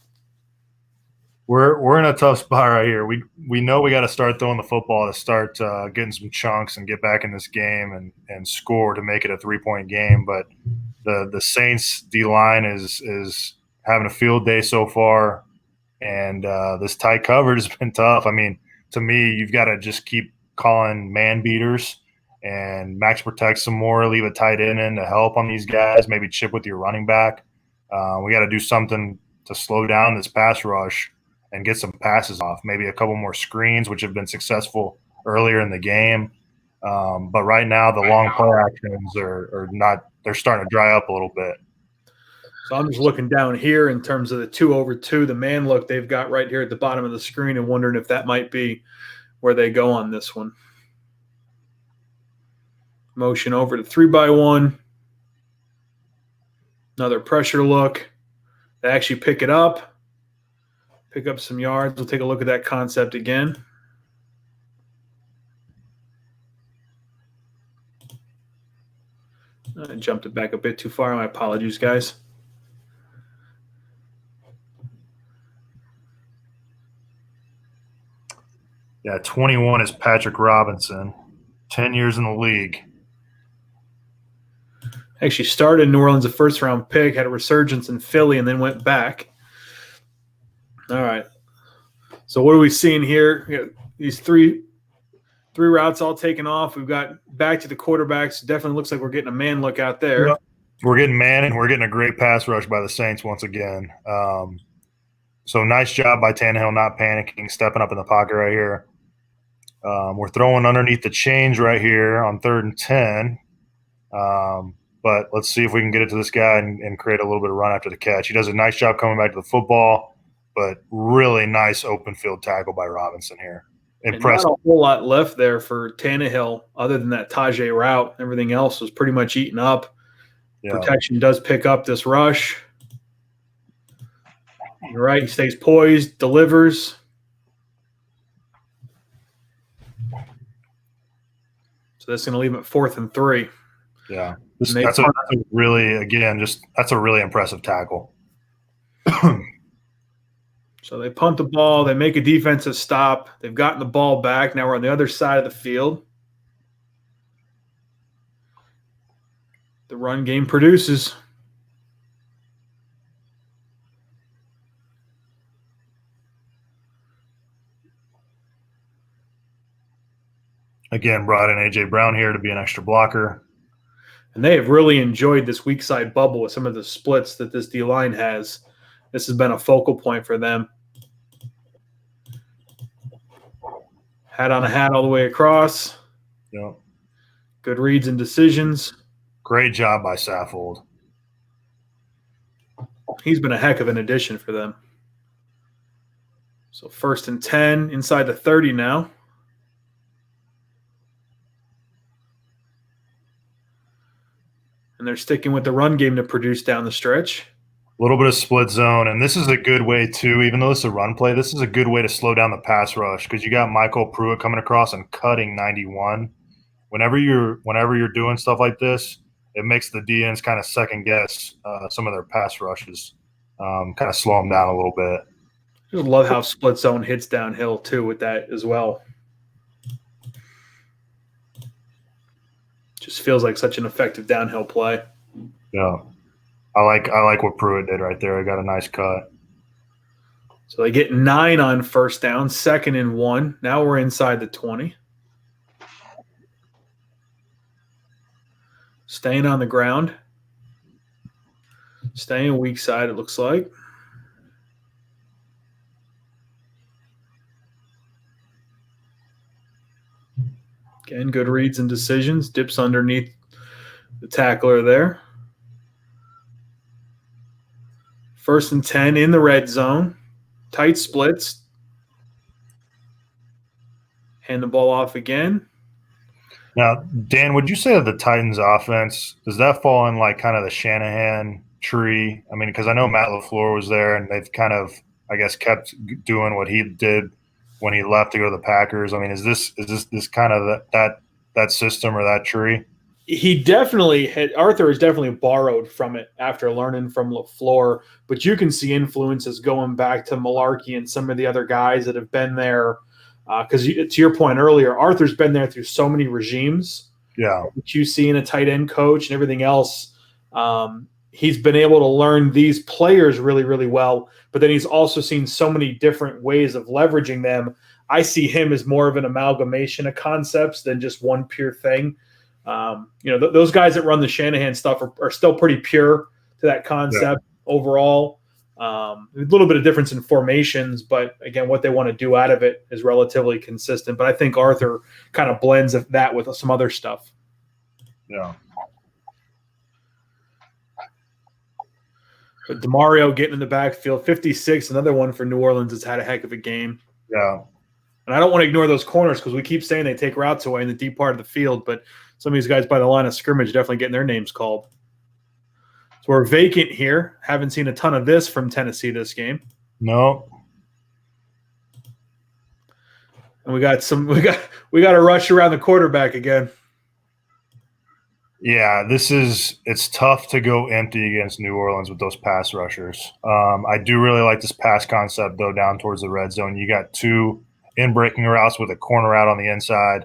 We're in a tough spot right here. We know we got to start throwing the football to start getting some chunks and get back in this game and score to make it a 3-point game. But the Saints D-line is having a field day so far, and this tight coverage has been tough. I mean, to me, you've got to just keep calling man beaters and max protect some more, leave a tight end in to help on these guys, maybe chip with your running back. We got to do something to slow down this pass rush and get some passes off, maybe a couple more screens, which have been successful earlier in the game. But right now, the long play actions are not – they're starting to dry up a little bit.
So I'm just looking down here in terms of the 2-over-2, the man look they've got right here at the bottom of the screen, and wondering if that might be where they go on this one. Motion over to 3-by-1. Another pressure look. They actually pick it up. Pick up some yards. We'll take a look at that concept again. I jumped it back a bit too far. My apologies, guys.
Yeah, 21 is Patrick Robinson, 10 years in the league.
Actually started in New Orleans, a first-round pick, had a resurgence in Philly, and then went back. All right. So what are we seeing here? We got these three routes all taken off. We've got back to the quarterbacks. Definitely looks like we're getting a man look out there.
Yep. We're getting man, and we're getting a great pass rush by the Saints once again. So nice job by Tannehill not panicking, stepping up in the pocket right here. We're throwing underneath the change right here on 3rd and 10. But let's see if we can get it to this guy and create a little bit of run after the catch. He does a nice job coming back to the football, but really nice open field tackle by Robinson here. Impressive.
Not a whole lot left there for Tannehill other than that Tajay route. Everything else was pretty much eaten up. Yeah. Protection does pick up this rush. You're right. He stays poised, delivers. So that's going to leave him at 4th and 3.
Yeah. That's a really impressive tackle.
So they punt the ball. They make a defensive stop. They've gotten the ball back. Now we're on the other side of the field. The run game produces.
Again, brought in A.J. Brown here to be an extra blocker.
And they have really enjoyed this weak side bubble with some of the splits that this D-line has. This has been a focal point for them. Hat on a hat all the way across.
Yep.
Good reads and decisions.
Great job by Saffold.
He's been a heck of an addition for them. So 1st and 10, inside the 30 now. And they're sticking with the run game to produce down the stretch.
A little bit of split zone, and this is a good way too, even though this is a run play, this is a good way to slow down the pass rush because you got Michael Pruitt coming across and cutting 91. Whenever you're doing stuff like this, it makes the DNs kind of second guess some of their pass rushes, kind of slow them down a little bit.
I love how split zone hits downhill too with that as well. Just feels like such an effective downhill play.
Yeah. I like what Pruitt did right there. I got a nice cut.
So they get 9 on 1st down, 2nd and 1. Now we're inside the 20. Staying on the ground. Staying weak side, it looks like. Again, good reads and decisions. Dips underneath the tackler there. 1st and 10 in the red zone. Tight splits. Hand the ball off again.
Now, Dan, would you say that the Titans offense, does that fall in like kind of the Shanahan tree? I mean, because I know Matt LaFleur was there and they've kind of, I guess, kept doing what he did when he left to go to the Packers. I mean, is this kind of that system or that tree?
He definitely had – Arthur has definitely borrowed from it after learning from LaFleur, but you can see influences going back to Malarkey and some of the other guys that have been there because to your point earlier, Arthur's been there through so many regimes.
Yeah.
That you see in a tight end coach and everything else. He's been able to learn these players really, really well, but then he's also seen so many different ways of leveraging them. I see him as more of an amalgamation of concepts than just one pure thing. Those guys that run the Shanahan stuff are still pretty pure to that concept overall. A little bit of difference in formations, but again, what they want to do out of it is relatively consistent. But I think Arthur kind of blends that with some other stuff.
Yeah.
But DeMario getting in the backfield, 56, another one for New Orleans has had a heck of a game.
Yeah.
And I don't want to ignore those corners because we keep saying they take routes away in the deep part of the field, but some of these guys by the line of scrimmage definitely getting their names called. So we're vacant here. Haven't seen a ton of this from Tennessee this game.
No.
And we got to rush around the quarterback again.
Yeah, it's tough to go empty against New Orleans with those pass rushers. I do really like this pass concept though down towards the red zone. You got 2 in-breaking routes with a corner out on the inside,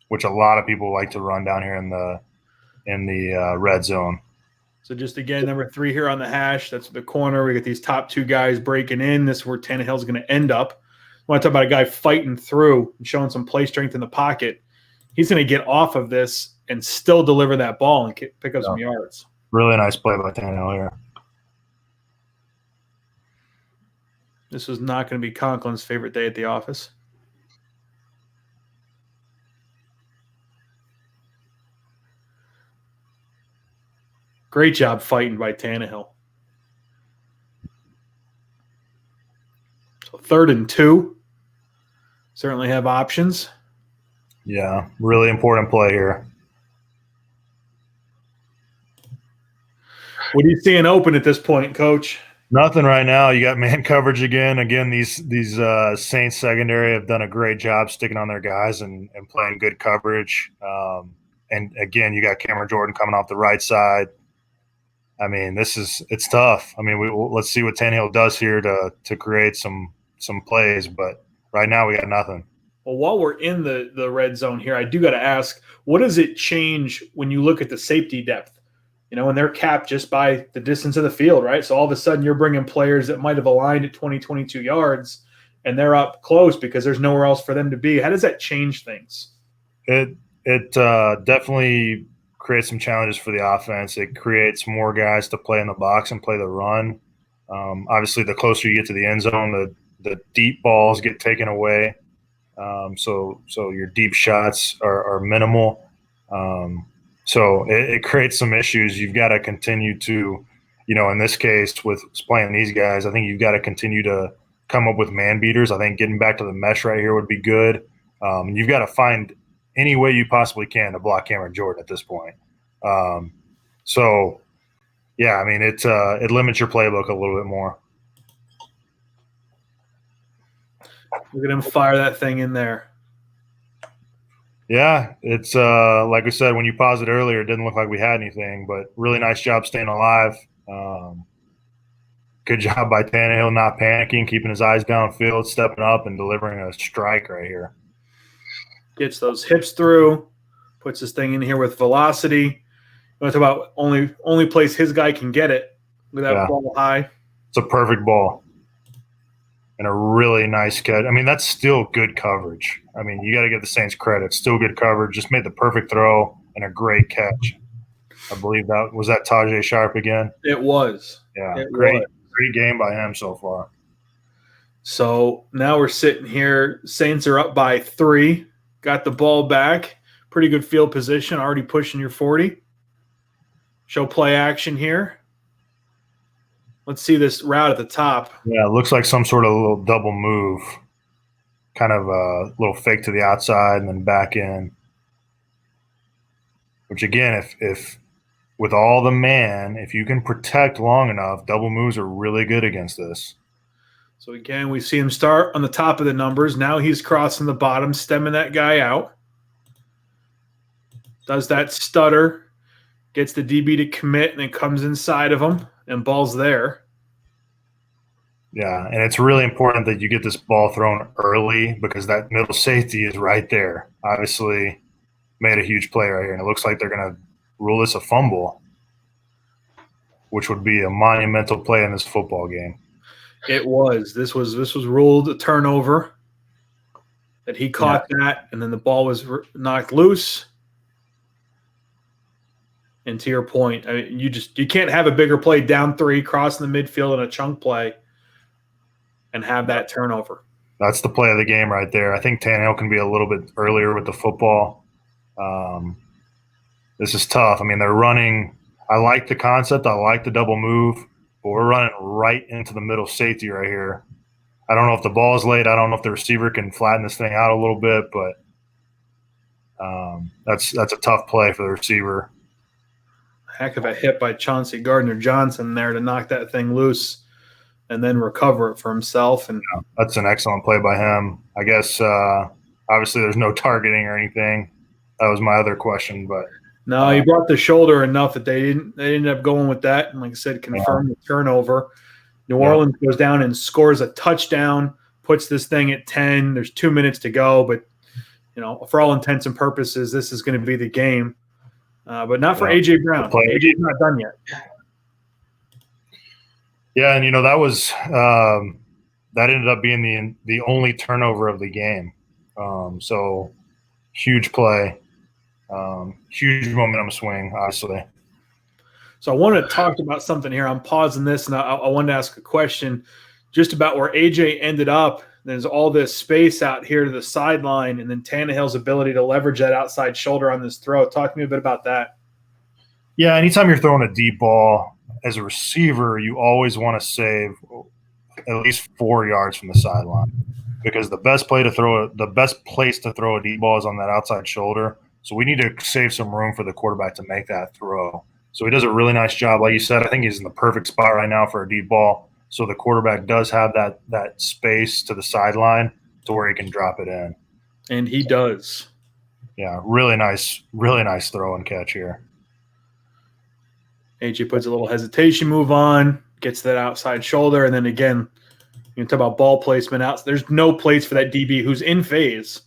which a lot of people like to run down here in the red zone.
So just again, number 3 here on the hash. That's the corner. We get these top 2 guys breaking in. This is where Tannehill's going to end up. I want to talk about a guy fighting through and showing some play strength in the pocket. He's going to get off of this and still deliver that ball and pick up some yards.
Really nice play by Tannehill here.
This was not going to be Conklin's favorite day at the office. Great job fighting by Tannehill. So 3rd and 2. Certainly have options.
Yeah, really important play here.
What are you seeing open at this point, Coach?
Nothing right now. You got man coverage again. Again, these Saints secondary have done a great job sticking on their guys and playing good coverage. And again, you got Cameron Jordan coming off the right side. I mean, it's tough. I mean, let's see what Tannehill does here to create some plays, but right now we got nothing.
Well, while we're in the red zone here, I do got to ask, what does it change when you look at the safety depth? You know, when they're capped just by the distance of the field, right? So all of a sudden you're bringing players that might have aligned at 20, 22 yards, and they're up close because there's nowhere else for them to be. How does that change things?
It definitely creates some challenges for the offense. It creates more guys to play in the box and play the run. Obviously, the closer you get to the end zone, the deep balls get taken away. So your deep shots are minimal. So it creates some issues. You've got to continue to, in this case with playing these guys, I think you've got to continue to come up with man beaters. I think getting back to the mesh right here would be good. You've got to find any way you possibly can to block Cameron Jordan at this point. So, yeah, I mean, it limits your playbook a little bit more.
Look at him fire that thing in there.
Yeah, it's like we said, when you paused it earlier, it didn't look like we had anything, but really nice job staying alive. Good job by Tannehill not panicking, keeping his eyes downfield, stepping up, and delivering a strike right here.
Gets those hips through, puts this thing in here with velocity. You want to talk about only place his guy can get it with that ball high.
It's a perfect ball. And a really nice catch. I mean, that's still good coverage. I mean, you got to give the Saints credit. Still good coverage. Just made the perfect throw and a great catch. I believe that was Tajay Sharp again.
It was.
Yeah, great game by him so far.
So now we're sitting here. Saints are up by 3. Got the ball back. Pretty good field position. Already pushing your 40. Show play action here. Let's see this route at the top.
Yeah, it looks like some sort of little double move. Kind of a little fake to the outside and then back in. Which, again, if with all the man, if you can protect long enough, double moves are really good against this.
So, again, we see him start on the top of the numbers. Now he's crossing the bottom, stemming that guy out. Does that stutter. Gets the DB to commit and then comes inside of him. And ball's there.
Yeah, and it's really important that you get this ball thrown early because that middle safety is right there. Obviously made a huge play right here, and it looks like they're going to rule this a fumble, which would be a monumental play in this football game.
It was. This was ruled a turnover. That he caught that, and then the ball was knocked loose. And to your point, I mean, you can't have a bigger play down 3, crossing the midfield in a chunk play, and have that turnover.
That's the play of the game right there. I think Tannehill can be a little bit earlier with the football. This is tough. I mean, they're running. I like the concept. I like the double move, but we're running right into the middle safety right here. I don't know if the ball is late. I don't know if the receiver can flatten this thing out a little bit, but that's a tough play for the receiver.
Heck of a hit by Chauncey Gardner-Johnson there to knock that thing loose and then recover it for himself. And
that's an excellent play by him. I guess obviously there's no targeting or anything. That was my other question, but
no, he brought the shoulder enough that they ended up going with that, and like I said, confirmed the turnover. New Orleans goes down and scores a touchdown, puts this thing at 10. There's 2 minutes to go, but for all intents and purposes, this is going to be the game. But not for A.J. Brown. AJ's not done yet.
Yeah, and that was that ended up being the only turnover of the game. So huge play, huge momentum swing, obviously.
So I want to talk about something here. I'm pausing this, and I wanted to ask a question just about where AJ ended up. There's all this space out here to the sideline, and then Tannehill's ability to leverage that outside shoulder on this throw. Talk to me a bit about that.
Yeah, anytime you're throwing a deep ball as a receiver, you always want to save at least 4 yards from the sideline, because the best place to throw a deep ball is on that outside shoulder. So we need to save some room for the quarterback to make that throw. So he does a really nice job. Like you said, I think he's in the perfect spot right now for a deep ball. So the quarterback does have that space to the sideline to where he can drop it in.
And he does.
Yeah, really nice throw and catch here.
AJ puts a little hesitation move on, gets that outside shoulder, and then again, you can talk about ball placement out. There's no place for that DB who's in phase.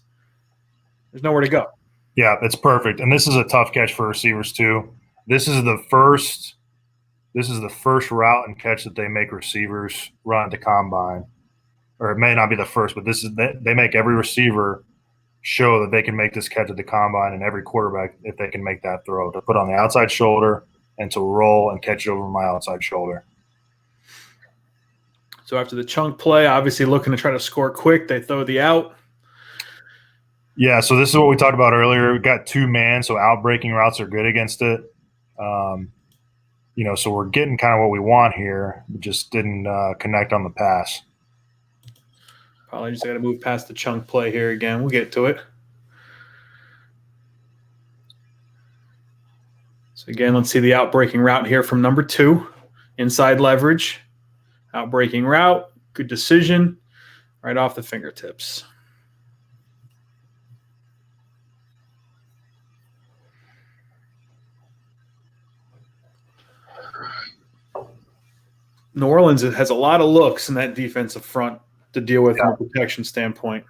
There's nowhere to go.
Yeah, it's perfect. And this is a tough catch for receivers too. This is the first route and catch that they make receivers run to combine. Or it may not be the first, but they make every receiver show that they can make this catch at the combine, and every quarterback, if they can make that throw, to put on the outside shoulder and to roll and catch it over my outside shoulder.
So after the chunk play, obviously looking to try to score quick, they throw the out.
Yeah, so this is what we talked about earlier. We've got 2 man, so out breaking routes are good against it. So we're getting kind of what we want here. We just didn't connect on the pass.
Probably just got to move past the chunk play here again. We'll get to it. So again, let's see the outbreaking route here from number 2. Inside leverage, outbreaking route, good decision, right off the fingertips. New Orleans has a lot of looks in that defensive front to deal with from a protection standpoint.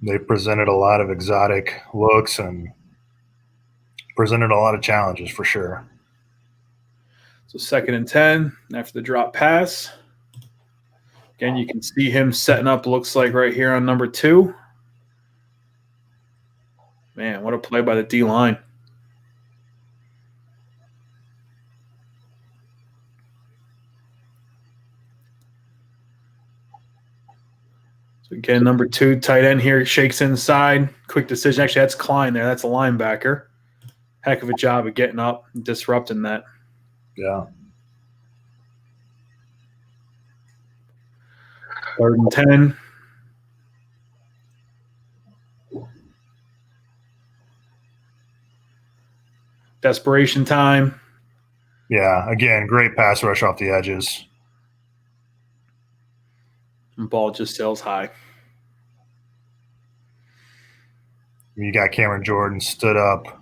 They presented a lot of exotic looks and presented a lot of challenges for sure.
So 2nd and 10 after the drop pass. Again, you can see him setting up, looks like right here on number 2. Man, what a play by the D-line. So again, number 2, tight end here, shakes inside. Quick decision. Actually, that's Klein there. That's a linebacker. Heck of a job of getting up and disrupting that.
Yeah.
3rd and 10. Desperation time.
Yeah, again, great pass rush off the edges.
And ball just sails high.
You got Cameron Jordan stood up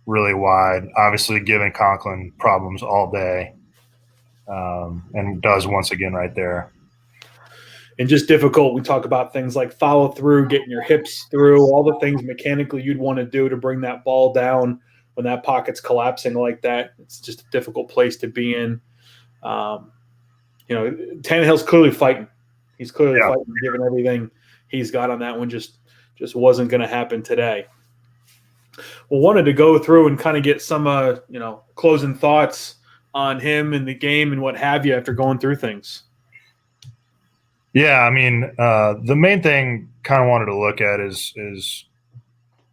really wide, obviously giving Conklin problems all day, and does once again right there.
And just difficult. We talk about things like follow through, getting your hips through, all the things mechanically you'd want to do to bring that ball down when that pocket's collapsing like that. It's just a difficult place to be in. Tannehill's clearly fighting. He's clearly fighting, giving everything he's got on that one. Just wasn't going to happen today. Well, wanted to go through and kind of get some, closing thoughts on him and the game and what have you after going through things.
Yeah, I mean, the main thing kind of wanted to look at is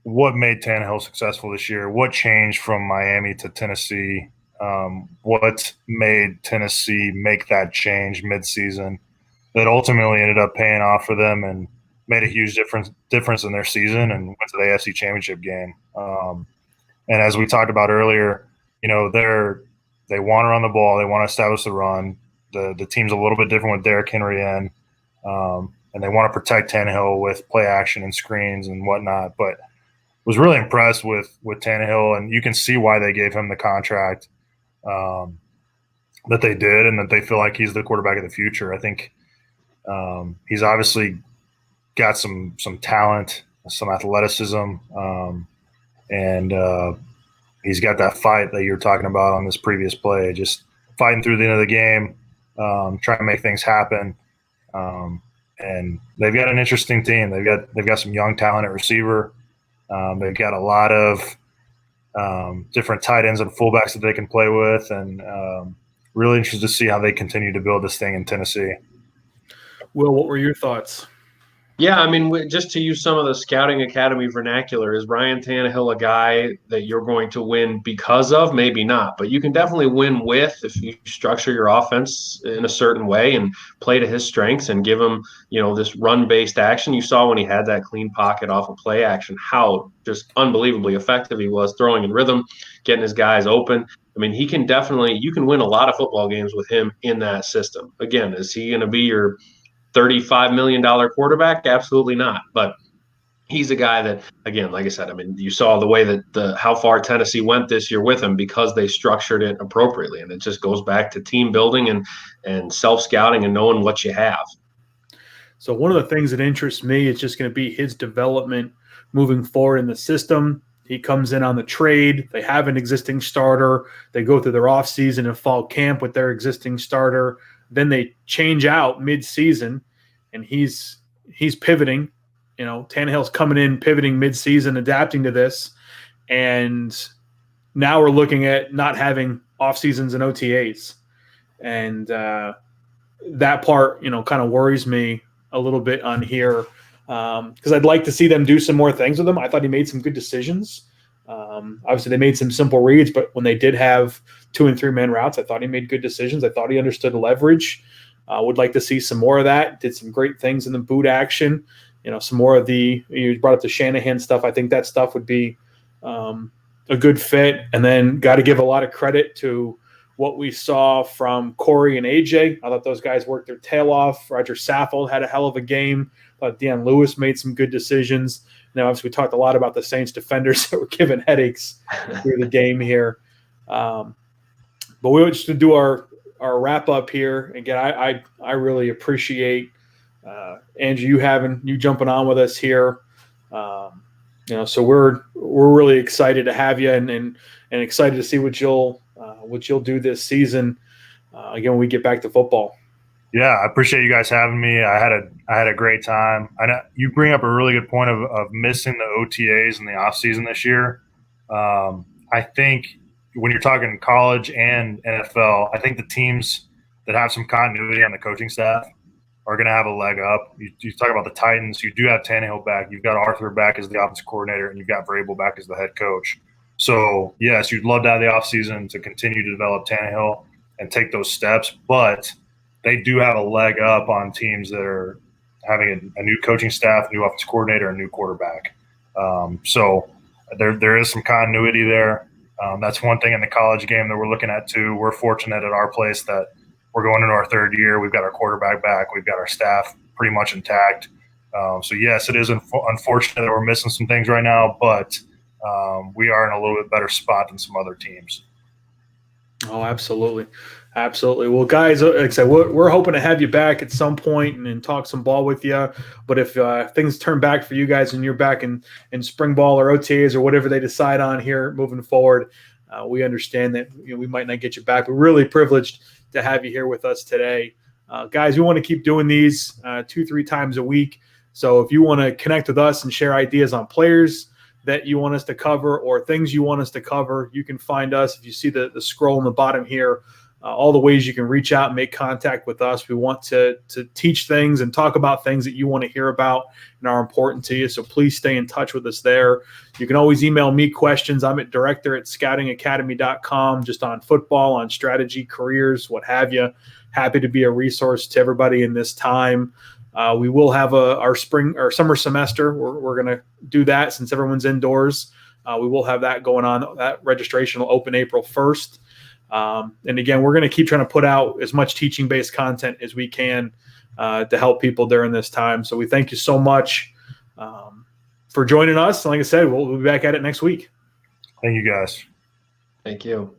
what made Tannehill successful this year. What changed from Miami to Tennessee? What made Tennessee make that change midseason that ultimately ended up paying off for them and made a huge difference in their season and went to the AFC Championship game. And as we talked about earlier, they want to run the ball. They want to establish the run. The team's a little bit different with Derrick Henry in, and they want to protect Tannehill with play action and screens and whatnot. But was really impressed with Tannehill, and you can see why they gave him the contract that they did, and that they feel like he's the quarterback of the future. I think he's obviously got some talent, some athleticism, and he's got that fight that you were talking about on this previous play, just fighting through the end of the game. try and make things happen. And they've got an interesting team. They've got some young talent at receiver. They've got a lot of different tight ends and fullbacks that they can play with, and really interested to see how they continue to build this thing in Tennessee.
Will, what were your thoughts?
Yeah, I mean, just to use some of the scouting academy vernacular, is Ryan Tannehill a guy that you're going to win because of? Maybe not, but you can definitely win with if you structure your offense in a certain way and play to his strengths and give him, this run-based action. You saw when he had that clean pocket off of play action, how just unbelievably effective he was throwing in rhythm, getting his guys open. I mean, you can win a lot of football games with him in that system. Again, is he going to be your $35 million quarterback? Absolutely not. But he's a guy that, again, like I said, I mean, you saw the way that how far Tennessee went this year with him because they structured it appropriately. And it just goes back to team building and self-scouting and knowing what you have.
So one of the things that interests me is just going to be his development moving forward in the system. He comes in on the trade. They have an existing starter. They go through their offseason and fall camp with their existing starter. Then they change out mid-season, and he's pivoting. Tannehill's coming in, pivoting mid-season, adapting to this. And now we're looking at not having off-seasons and OTAs. And that part, kind of worries me a little bit on here because I'd like to see them do some more things with him. I thought he made some good decisions. Obviously, they made some simple reads, but when they did have 2- and 3-man routes, I thought he made good decisions. I thought he understood leverage. Would like to see some more of that. Did some great things in the boot action. Some more of you brought up the Shanahan stuff. I think that stuff would be a good fit. And then got to give a lot of credit to what we saw from Corey and AJ. I thought those guys worked their tail off. Roger Saffold had a hell of a game. I thought Deion Lewis made some good decisions. Now, obviously, we talked a lot about the Saints defenders that were giving headaches through the game here. But we want to do our wrap up here. Again, I really appreciate Andrew, you jumping on with us here. So we're really excited to have you and excited to see what you'll do this season. Again, when we get back to football.
Yeah, I appreciate you guys having me. I had a great time. I know you bring up a really good point of missing the OTAs in the off season this year. I think when you're talking college and NFL, I think the teams that have some continuity on the coaching staff are going to have a leg up. You talk about the Titans. You do have Tannehill back. You've got Arthur back as the offensive coordinator, and you've got Vrabel back as the head coach. So, yes, you'd love to have the offseason to continue to develop Tannehill and take those steps, but they do have a leg up on teams that are having a new coaching staff, new offensive coordinator, and new quarterback. So there is some continuity there. That's one thing in the college game that we're looking at too. We're fortunate at our place that we're going into our third year. We've got our quarterback back. We've got our staff pretty much intact. So, yes, it is unfortunate that we're missing some things right now, but we are in a little bit better spot than some other teams.
Oh, absolutely. Absolutely. Well, guys, like I said, we're hoping to have you back at some point and talk some ball with you. But if things turn back for you guys and you're back in spring ball or OTAs or whatever they decide on here moving forward, we understand that we might not get you back. We're really privileged to have you here with us today. Guys, we want to keep doing these 2-3 times a week. So if you want to connect with us and share ideas on players that you want us to cover or things you want us to cover, you can find us. If you see the scroll in the bottom here, all the ways you can reach out and make contact with us. We want to teach things and talk about things that you want to hear about and are important to you. So please stay in touch with us there. You can always email me questions. I'm at director@scoutingacademy.com, just on football, on strategy, careers, what have you. Happy to be a resource to everybody in this time. We will have our summer semester. We're going to do that since everyone's indoors. We will have that going on. That registration will open April 1st. And again, we're going to keep trying to put out as much teaching-based content as we can to help people during this time. So we thank you so much for joining us. And like I said, we'll be back at it next week.
Thank you, guys.
Thank you.